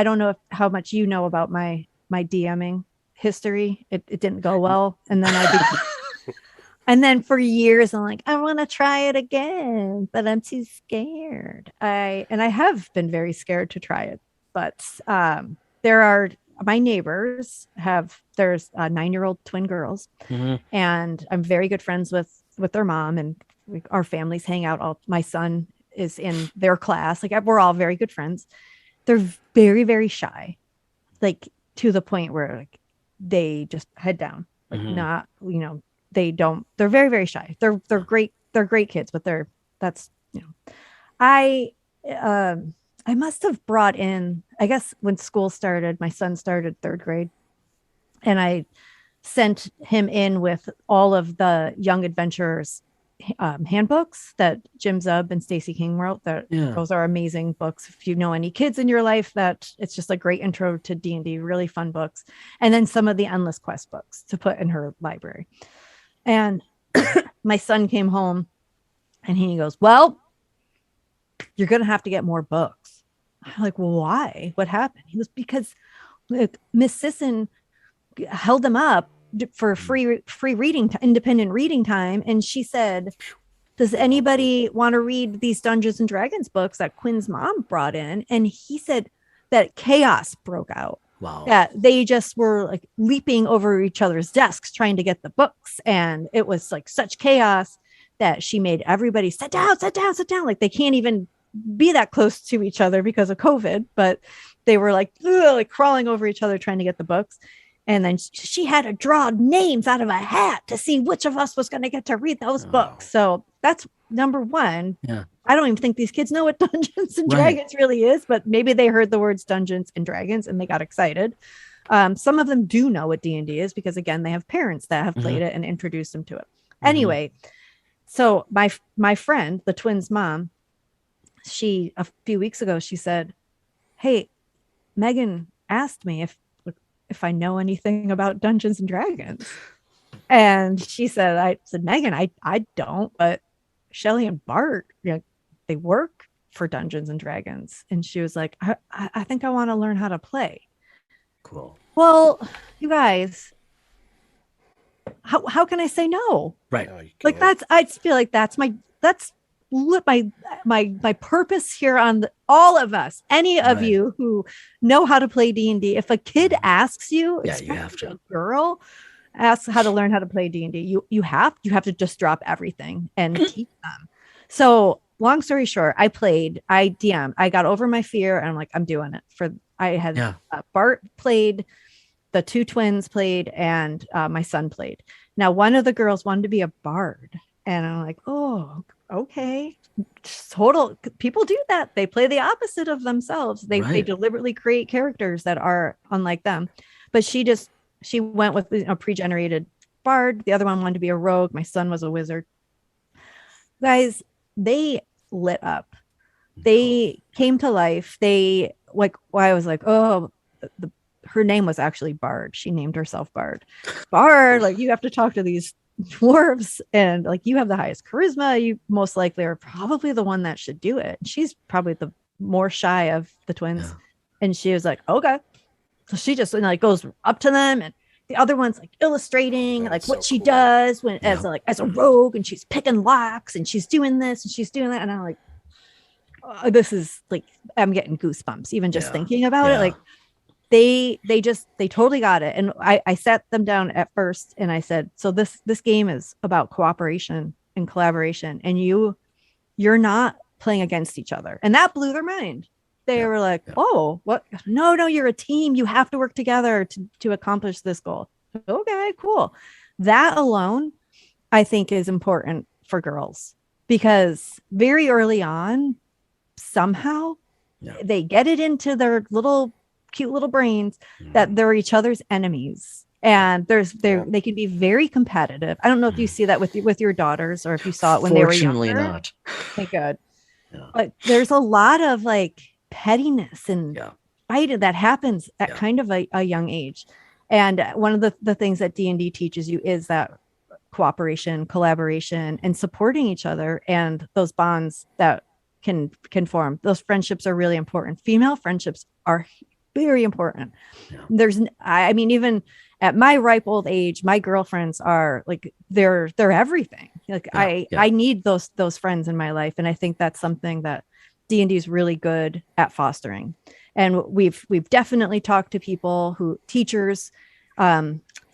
don't know how much you know about my DMing history. It didn't go well, and then and then for years I'm like, I want to try it again, but I'm too scared. I have been very scared to try it, but there are my neighbors there's 9-year-old twin girls, and I'm very good friends with their mom, and our families hang out. My son is in their class. Like we're all very good friends. They're very, very shy, like to the point where like they just head down, like not, they're very, very shy. They're great. They're great kids, but I must have brought in, I guess when school started, my son started 3rd grade, and I sent him in with all of the Young Adventurers handbooks that Jim Zub and Stacey King wrote. Those are amazing books. If you know any kids in your life, that it's just a great intro to D&D, really fun books. And then some of the Endless Quest books to put in her library. And my son came home and he goes, well, you're going to have to get more books. I'm like, well, why? What happened? He goes, because Miss Sisson held them up for free reading, independent reading time. And she said, does anybody want to read these Dungeons and Dragons books that Quinn's mom brought in? And he said that chaos broke out. Wow. That they just were like leaping over each other's desks trying to get the books. And it was like such chaos that she made everybody sit down. Like they can't even be that close to each other because of COVID, but they were like crawling over each other trying to get the books. And then she had to draw names out of a hat to see which of us was going to get to read those books. So that's number one. Yeah. I don't even think these kids know what Dungeons and Dragons really is, but maybe they heard the words Dungeons and Dragons and they got excited. Some of them do know what D&D is because, again, they have parents that have played it and introduced them to it. Anyway, so my friend, the twins' mom, a few weeks ago, she said, hey, Megan asked me if I know anything about Dungeons and Dragons. And she said, I said, Megan, I don't, but Shelley and Bart, they work for Dungeons and Dragons. And she was like, I think I want to learn how to play. Cool. Well, you guys, how can I say no? Right. No, like I feel like that's my purpose here on all of us, any of you who know how to play D&D. If a kid asks you, you have to. A girl asks how to learn how to play D&D, you have to just drop everything and teach them. So long story short, I DM, I got over my fear and I'm like, I'm doing it. Bart played, the 2 twins played, and my son played. Now one of the girls wanted to be a bard, and I'm like, oh, okay. Total people do that. They play the opposite of themselves. They deliberately create characters that are unlike them. But she went with a pre-generated bard. The other one wanted to be a rogue. My son was a wizard. Guys, they lit up. They came to life. I was like, oh, her name was actually Bard. She named herself Bard. Bard, like, you have to talk to these dwarves, and like, you have the highest charisma. You most likely are probably the one that should do it. She's probably the more shy of the twins. And she was like, okay. So she just goes up to them, and the other one's like illustrating what she does as a rogue, and she's picking locks, and she's doing this and she's doing that. And I'm like, oh, this is like, I'm getting goosebumps even just thinking about it. Like they totally got it. And I sat them down at first and I said, so this game is about cooperation and collaboration, and you're not playing against each other. And that blew their mind. They were like, oh, what? No, you're a team. You have to work together to accomplish this goal. Okay, cool. That alone, I think, is important for girls, because very early on, somehow they get it into their cute little brains that they're each other's enemies. And they can be very competitive. I don't know if you see that with your daughters, or if you saw it when they were younger. Fortunately not. Thank God. But there's a lot of like pettiness and fight that happens at kind of a young age. And one of the things that D&D teaches you is that cooperation, collaboration, and supporting each other, and those bonds that can form. Those friendships are really important. Female friendships are very important. I mean, even at my ripe old age, my girlfriends are like, they're everything. Like I need those friends in my life. And I think that's something that D&D is really good at fostering. And we've definitely talked to people teachers,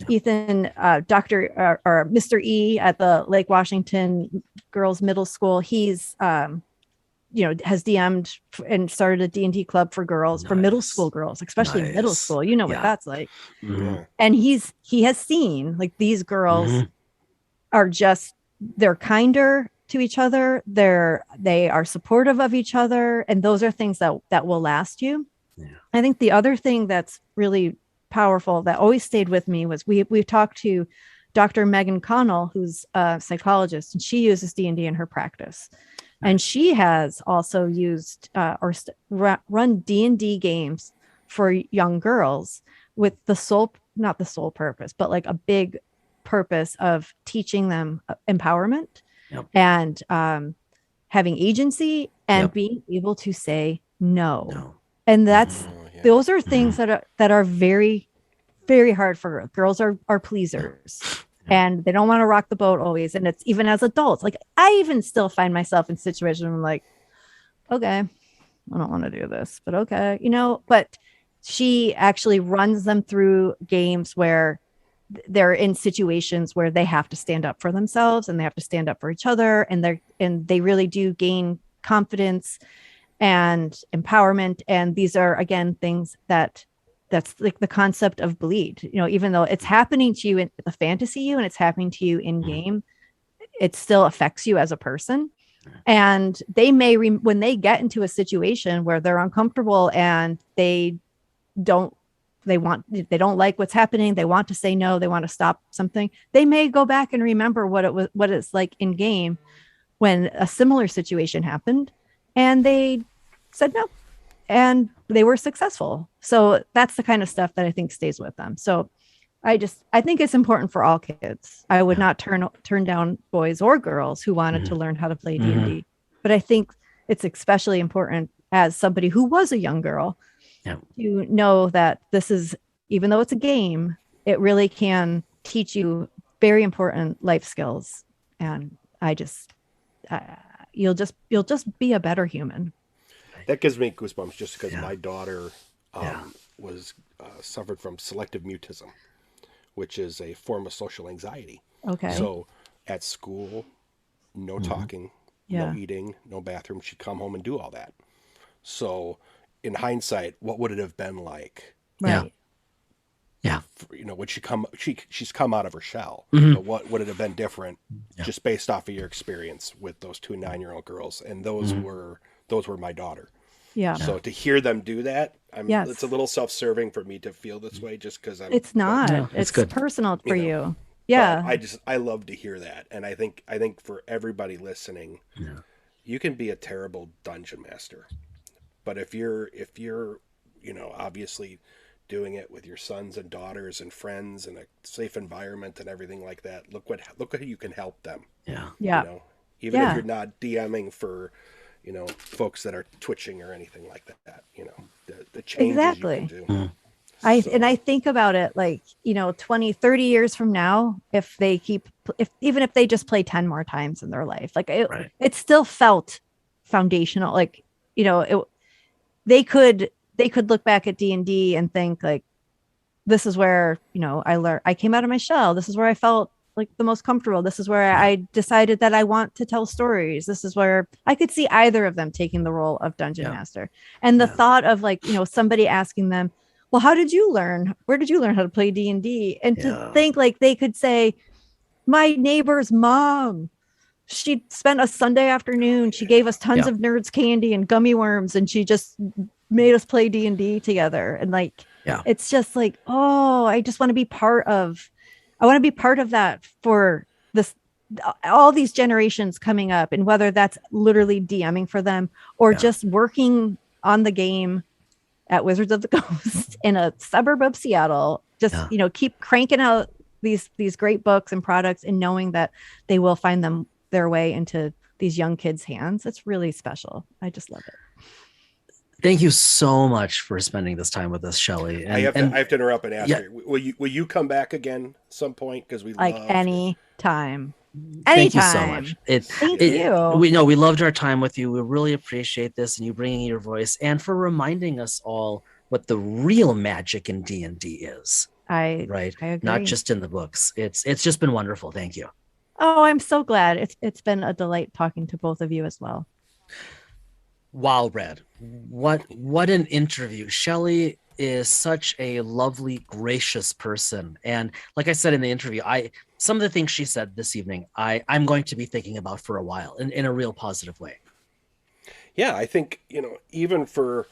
Ethan, Dr. or Mr. E at the Lake Washington Girls Middle School. He's, has DM'd and started a D&D club for girls, for middle school girls, especially middle school. You know what that's like. Yeah. And he has seen like these girls are just, they're kinder to each other. They are supportive of each other. And those are things that will last you. Yeah. I think the other thing that's really powerful that always stayed with me was we've talked to Dr. Megan Connell, who's a psychologist, and she uses D&D in her practice. And she has also used run D&D games for young girls with not the sole purpose, but like a big purpose of teaching them empowerment and having agency and being able to say no. And those are things that are very, very hard for girls. Girls are pleasers. And they don't want to rock the boat always. And it's even as adults, like I even still find myself in situations where I'm like, okay, I don't want to do this, but okay, but she actually runs them through games where they're in situations where they have to stand up for themselves and they have to stand up for each other. And they really do gain confidence and empowerment. And these are, again, things that's like the concept of bleed, even though it's happening to you in the fantasy you and it's happening to you in game, it still affects you as a person. And they may, when they get into a situation where they're uncomfortable and they don't like what's happening, they want to say no, they want to stop something, they may go back and remember what it's like in game when a similar situation happened and they said no and they were successful. So that's the kind of stuff that I think stays with them. So I think it's important for all kids. I would not turn down boys or girls who wanted to learn how to play D&D, but I think it's especially important as somebody who was a young girl to know that this is, even though it's a game, it really can teach you very important life skills. And you'll just be a better human. That gives me goosebumps just because my daughter was suffered from selective mutism, which is a form of social anxiety. Okay. So at school, no talking, no eating, no bathroom. She'd come home and do all that. So in hindsight, what would it have been like? Right. Yeah. When she's come out of her shell, but what would it have been different just based off of your experience with those two 9-year-old girls? And those were my daughter. Yeah. So to hear them do that, it's a little self-serving for me to feel this way just because it's not. It's good. Personal for you. Yeah. I love to hear that. And I think for everybody listening, you can be a terrible dungeon master. But if you're obviously doing it with your sons and daughters and friends in a safe environment and everything like that, look how you can help them. Yeah. Yeah. Even if you're not DMing for folks that are twitching or anything like that, the changes you can do. I think about it like, 20, 30 years from now, even if they just play 10 more times in their life, like it still felt foundational. Like, they could look back at D&D and think like, this is where, I came out of my shell. This is where I felt like the most comfortable. This is where I decided that I want to tell stories. This is where I could see either of them taking the role of dungeon master. And the thought of like, somebody asking them, well, how did you learn? Where did you learn how to play D&D? And to think like they could say, my neighbor's mom, she spent a Sunday afternoon. She gave us tons of Nerds candy and gummy worms, and she just made us play D&D together. And like, it's just like, oh, I just want to be part of that for this, all these generations coming up, and whether that's literally DMing for them or just working on the game at Wizards of the Coast in a suburb of Seattle. Just, keep cranking out these great books and products and knowing that they will find their way into these young kids' hands. It's really special. I just love it. Thank you so much for spending this time with us, Shelley. I have to interrupt and ask you, will you come back again at some point? Because we like any time. Thank you so much. Thank you. We loved our time with you. We really appreciate this and you bringing your voice and for reminding us all what the real magic in D&D is. I agree. Not just in the books. It's just been wonderful. Thank you. Oh, I'm so glad. It's been a delight talking to both of you as well. Wow, Brad. What an interview. Shelley is such a lovely, gracious person. And like I said in the interview, some of the things she said this evening, I'm going to be thinking about for a while in a real positive way. Yeah, I think, even for,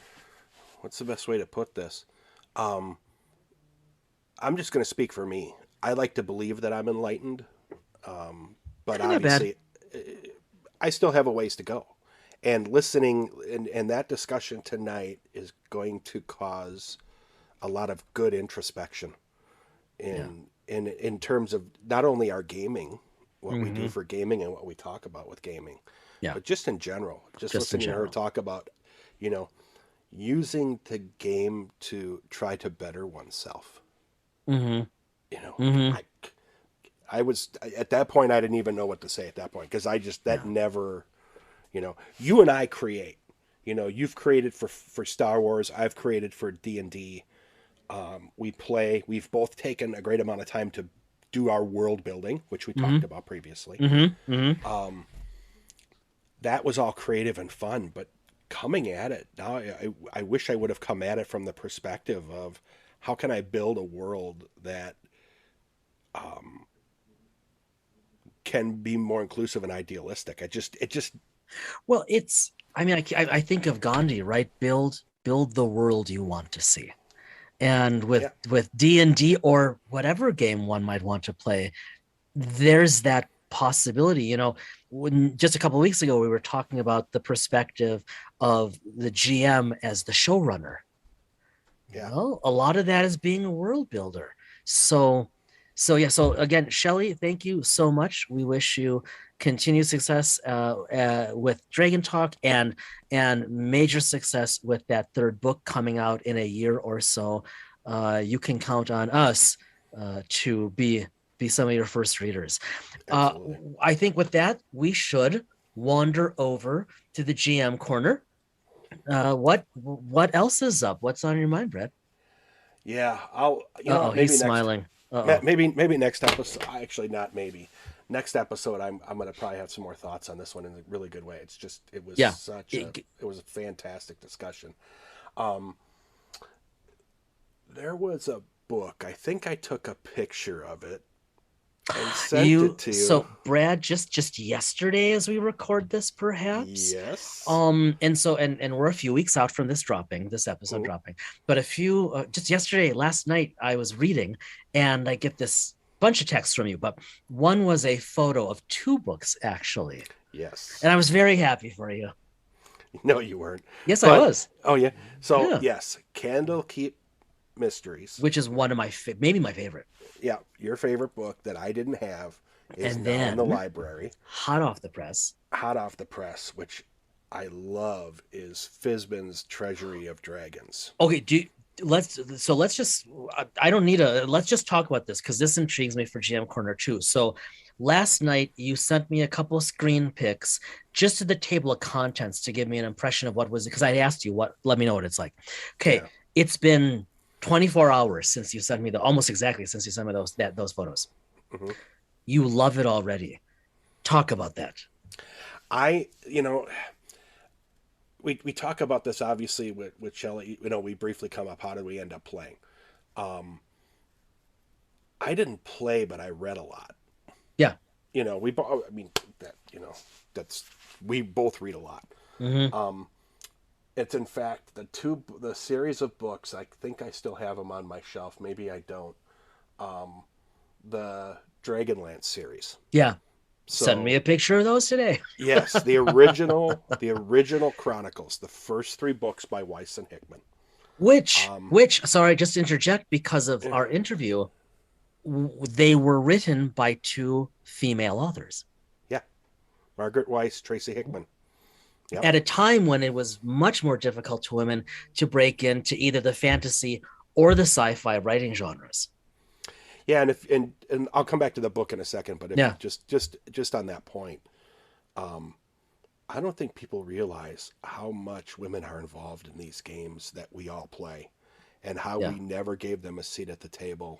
what's the best way to put this? I'm just going to speak for me. I like to believe that I'm enlightened, but obviously I still have a ways to go. And listening and that discussion tonight is going to cause a lot of good introspection in terms of not only our gaming, what we do for gaming and what we talk about with gaming, but just in general, just listening to her talk about, using the game to try to better oneself. I was at that point, I didn't even know what to say at that point because never. You and I create. You've created for Star Wars. I've created for D&D. We play. We've both taken a great amount of time to do our world building, which we talked about previously. That was all creative and fun, but coming at it now, I wish I would have come at it from the perspective of how can I build a world that can be more inclusive and idealistic. Well, I think of Gandhi, right? Build the world you want to see. And with D&D or whatever game one might want to play, there's that possibility. When just a couple of weeks ago, we were talking about the perspective of the GM as the showrunner. Well, a lot of that is being a world builder. So again, Shelley, thank you so much. We wish you continued success with Dragon Talk and major success with that third book coming out in a year or so. You can count on us to be some of your first readers. I think with that, we should wander over to the GM corner. What else is up? What's on your mind, Brett? Yeah, maybe he's smiling. Maybe next episode. Actually, not maybe. Next episode, I'm going to probably have some more thoughts on this one in a really good way. It was a fantastic discussion. There was a book. I think I took a picture of it and sent it to you. So Brad, just yesterday as we record this, perhaps. Yes. And we're a few weeks out from this episode dropping. But just yesterday, last night, I was reading, and I get this bunch of texts from you. But one was a photo of two books, actually. Yes. And I was very happy for you. No, you weren't. Yes, I was. Oh yeah. So yes, Candlekeep Mysteries, which is one of maybe my favorite. Yeah, your favorite book that I didn't have is now in the library. Hot off the press, which I love, is Fizban's Treasury of Dragons. Okay, let's just talk about this because this intrigues me for GM Corner too. So last night you sent me a couple of screen pics just to the table of contents to give me an impression of what was it, because I asked you let me know what it's like. Okay, It's been 24 hours since you sent me almost exactly since you sent me those photos. Mm-hmm. You love it already. Talk about that. We talk about this obviously with Shelley. We briefly come up. How did we end up playing? I didn't play, but I read a lot. Yeah. We both read a lot. Mm-hmm. It's in fact the series of books. I think I still have them on my shelf. Maybe I don't. The Dragonlance series. Yeah. So, send me a picture of those today. Yes, the original Chronicles, the first 3 books by Weiss and Hickman. Which, sorry, just to interject because of our interview, they were written by two female authors. Yeah. Margaret Weiss, Tracy Hickman. Yep. At a time when it was much more difficult to women to break into either the fantasy or the sci-fi writing genres. Yeah, and I'll come back to the book in a second, but just on that point, I don't think people realize how much women are involved in these games that we all play, and how we never gave them a seat at the table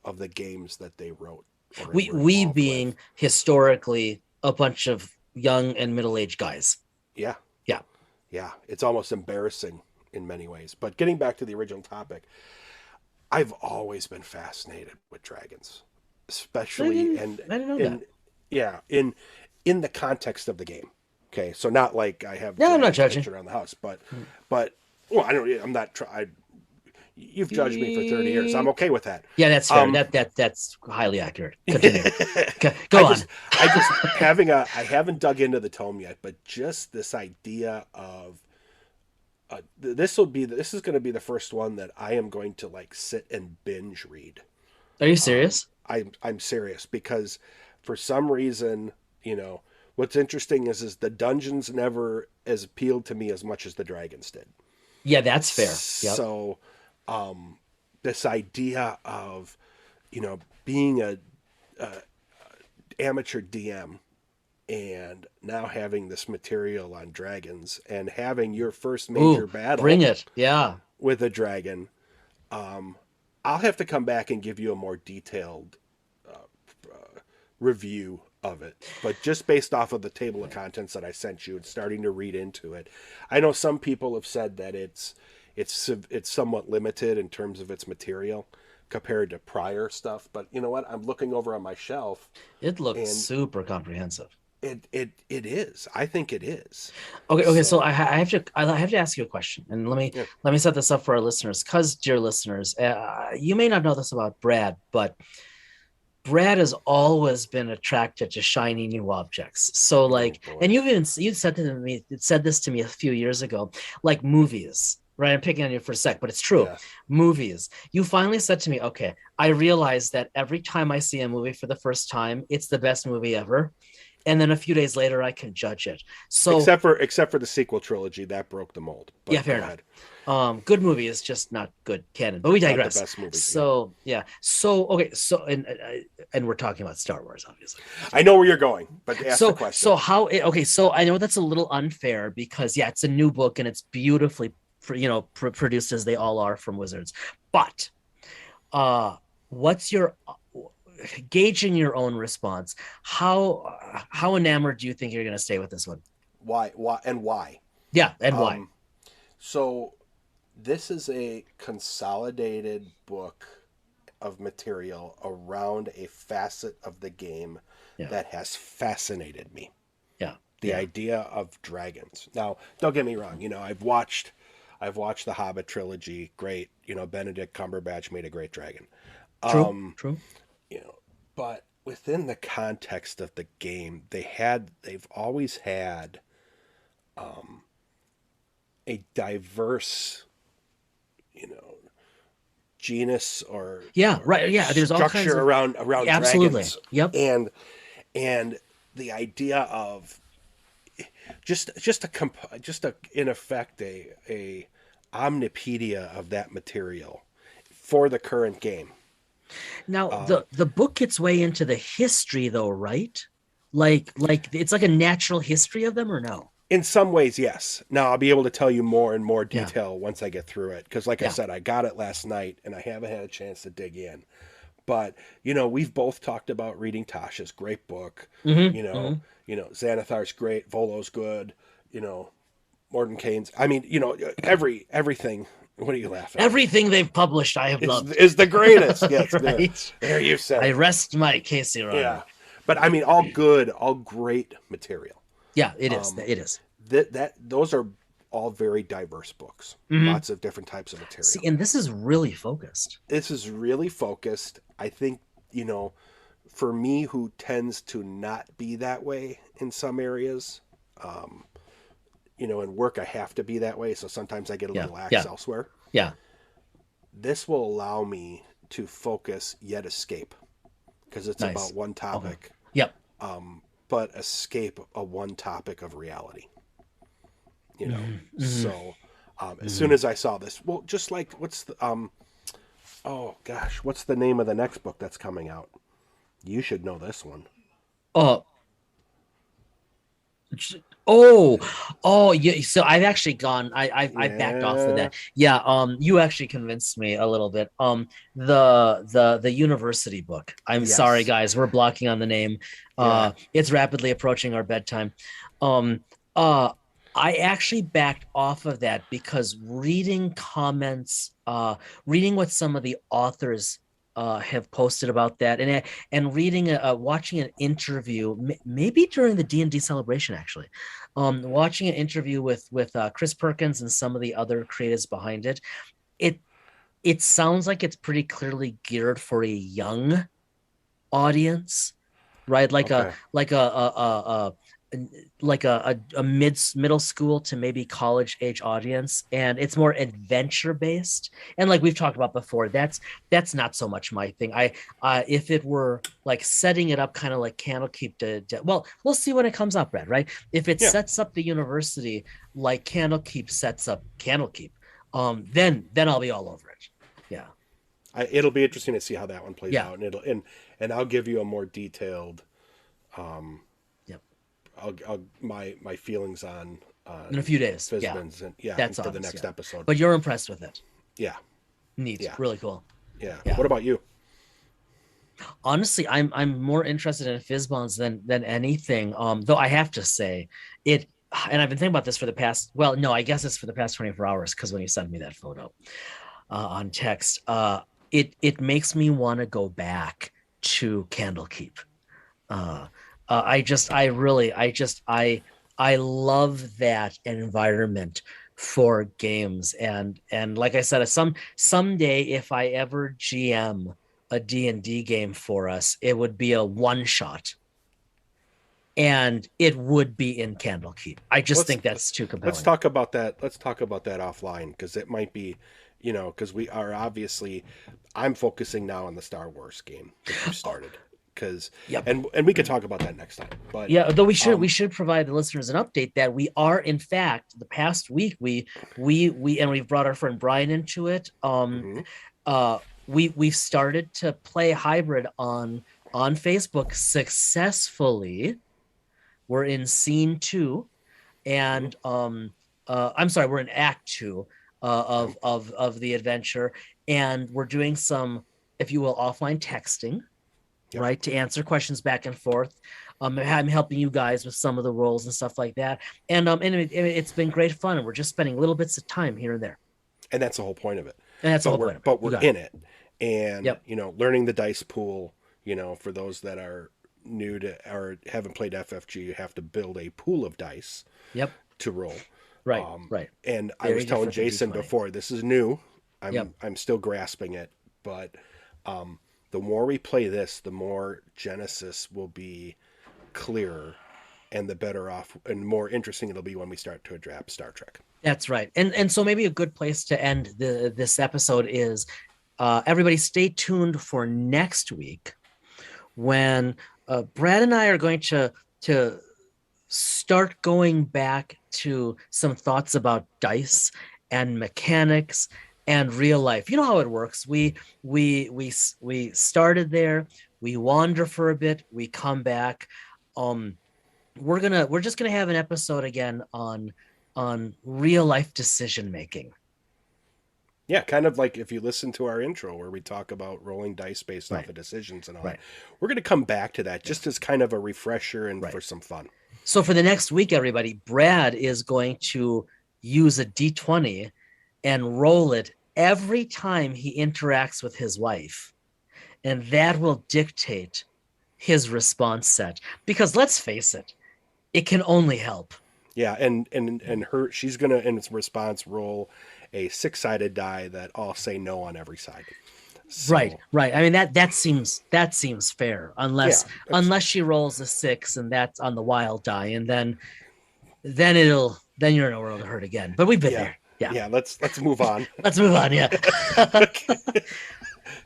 of the games that they wrote. We being historically a bunch of young and middle-aged guys. Yeah. Yeah. Yeah. It's almost embarrassing in many ways. But getting back to the original topic, I've always been fascinated with dragons, especially I didn't know that. Yeah, in the context of the game. Okay, so not like I have I'm not judging around the house, but well, I'm not trying. You've judged me for 30 years. I'm okay with that. Yeah, that's fair. That's highly accurate. Continue. Go on. I haven't dug into the tome yet, but just this idea of this is going to be the first one that I am going to like sit and binge read. Are you serious? I'm serious, because for some reason, what's interesting is the dungeons never as appealed to me as much as the dragons did. Yeah, that's fair. Yep. So, this idea of, being a amateur DM and now having this material on dragons and having your first major battle, bring it, yeah, with a dragon. I'll have to come back and give you a more detailed review of it, but just based off of the table of contents that I sent you and starting to read into it, I know some people have said that it's somewhat limited in terms of its material compared to prior stuff. But you know what? I'm looking over on my shelf. It looks super comprehensive. It is. I think it is. Okay. So I have to ask you a question, and let me set this up for our listeners, because, dear listeners, you may not know this about Brad, but Brad has always been attracted to shiny new objects. So and you said this to me a few years ago, like movies. Right, I'm picking on you for a sec, but it's true. Yeah. Movies. You finally said to me, okay, I realize that every time I see a movie for the first time, it's the best movie ever. And then a few days later, I can judge it. So except for the sequel trilogy, that broke the mold. But yeah, fair enough. Good movie is just not good canon, but we digress. Not the best movie. So yeah. So okay. So and we're talking about Star Wars, obviously. I know where you're going, but ask the question. So how? Okay. So I know that's a little unfair because it's a new book and it's beautifully produced as they all are from Wizards. But what's your gauging your own response? How enamored do you think you're going to stay with this one? Why? Yeah, and why? So this is a consolidated book of material around a facet of the game that has fascinated me. Yeah. The idea of dragons. Now, don't get me wrong, I've watched the Hobbit trilogy. Great. Benedict Cumberbatch made a great dragon. True. But within the context of the game, they've always had a diverse, genus or there's all kinds of around absolutely dragons. Yep. And the idea of just in effect a omnipedia of that material for the current game. Now the book gets way into the history though, right? Like it's like a natural history of them, or no? In some ways, yes. Now I'll be able to tell you more and more detail once I get through it, because like I said, I got it last night and I haven't had a chance to dig in. But we've both talked about reading Tasha's great book. Xanathar's great, Volo's good. Mordenkainen's. I mean, everything. What are you laughing at? Everything they've published, I have loved. Is the greatest. Yes, right. There you said. I rest my case, Your Honor. Yeah, but I mean, all good, all great material. Yeah, it is. It is. Those are all very diverse books. Lots of different types of material. See, and this is really focused. I think, for me, who tends to not be that way in some areas, in work I have to be that way, so sometimes I get a Yeah. little lax Yeah. elsewhere. Yeah. This will allow me to focus yet escape, because it's Nice. about one Okay. topic, Yep. but escape a one topic of reality. So as soon as I saw this, well, just like what's the oh gosh, what's the name of the next book that's coming out? You should know this one. Oh, oh, yeah. So I've actually gone. I backed off of Yeah. that. Yeah. You actually convinced me a little bit. The university book. I'm sorry, Yes. guys. We're blocking on the name. Yeah. It's rapidly approaching our bedtime. Um, I actually backed off of that because reading comments, reading what some of the authors have posted about that, and reading watching an interview, maybe during the D&D celebration, actually, watching an interview with Chris Perkins and some of the other creatives behind it. It it sounds like it's pretty clearly geared for a young audience, right? Okay. Like a middle school to maybe college age audience, and it's more adventure based. And like we've talked about before, that's not so much my thing. If it were like setting it up kind of like Candlekeep well, we'll see when it comes up, Brad, right? If it Yeah. sets up the university like Candlekeep sets up Candlekeep, then I'll be all over it. Yeah. It'll be interesting to see how that one plays Yeah. out, and I'll give you a more detailed Yep. my feelings on In a few days. Yeah. Fizbins and That's for the obvious, next yeah. episode. But you're impressed with it. Yeah. Neat. Yeah. Really cool. Yeah. Yeah. What about you? Honestly, I'm more interested in Fizzbonds than anything. Though I have to say it, and I've been thinking about this for the past, well, no, I guess it's for the past 24 hours, because when you sent me that photo on text, it makes me want to go back to Candlekeep. I love that environment for games, and like I said, someday if I ever GM a D&D game for us, it would be a one shot, and it would be in Candlekeep. I just think that's too compelling. Let's talk about that. Let's talk about that offline, because it might be, because we are obviously, I'm focusing now on the Star Wars game that you started. Because Yep. and we could talk about that next time. But yeah, though we should provide the listeners an update that we are, in fact, the past week we and we've brought our friend Brian into it. We've started to play hybrid on Facebook successfully. We're in scene 2, and I'm sorry, we're in act 2 of the adventure, and we're doing some, if you will, offline texting. Yep. Right, to answer questions back and forth. I'm helping you guys with some of the roles and stuff like that, and it's been great fun. And we're just spending little bits of time here and there, and that's the whole point of it. And that's the whole point of it. But we're in it, and yep. Learning the dice pool. For those that are new to or haven't played FFG, you have to build a pool of dice. Yep. To roll. Right. Right. And very I was telling Jason before, this is new. I'm still grasping it, but the more we play this, the more Genesis will be clearer, and the better off and more interesting it'll be when we start to adapt Star Trek. That's right. And so maybe a good place to end this episode is everybody stay tuned for next week, when Brad and I are going to start going back to some thoughts about dice and mechanics and real life. You know how it works. We started there, we wander for a bit, we come back. We're just gonna have an episode again on real life decision making. Yeah, kind of like if you listen to our intro where we talk about rolling dice based off of decisions and all that. We're going to come back to that just as kind of a refresher and for some fun. So for the next week, everybody, Brad is going to use a D20 and roll it every time he interacts with his wife. And that will dictate his response set. Because let's face it, it can only help. Yeah, and she's going to, in response, roll a 6-sided die that all say no on every side. So, right. I mean, that seems fair, unless she rolls a 6 and that's on the wild die, and then then you're in a world of hurt again. But we've been there. Yeah. Yeah. Let's move on. Let's move on. Yeah.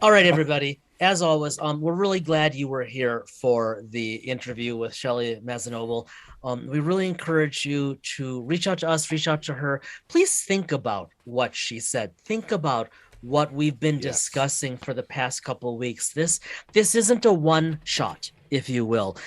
All right, everybody. As always, we're really glad you were here for the interview with Shelley Mazzanoble. We really encourage you to reach out to us, reach out to her. Please think about what she said. Think about what we've been discussing for the past couple of weeks. This isn't a one shot, if you will.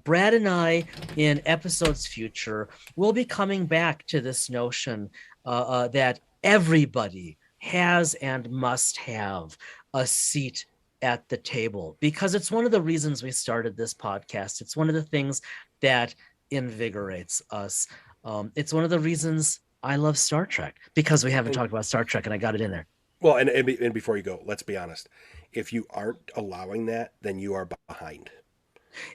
Brad and I, in episodes future, will be coming back to this notion that everybody has and must have a seat at the table, because it's one of the reasons we started this podcast. It's one of the things that invigorates us. It's one of the reasons I love Star Trek, because we haven't talked about Star Trek, and I got it in there. Well, and before you go, let's be honest. If you aren't allowing that, then you are behind.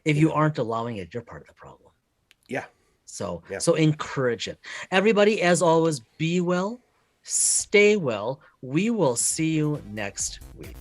If you aren't allowing it, you're part of the problem. Yeah. So encourage it. Everybody, as always, be well, stay well. We will see you next week.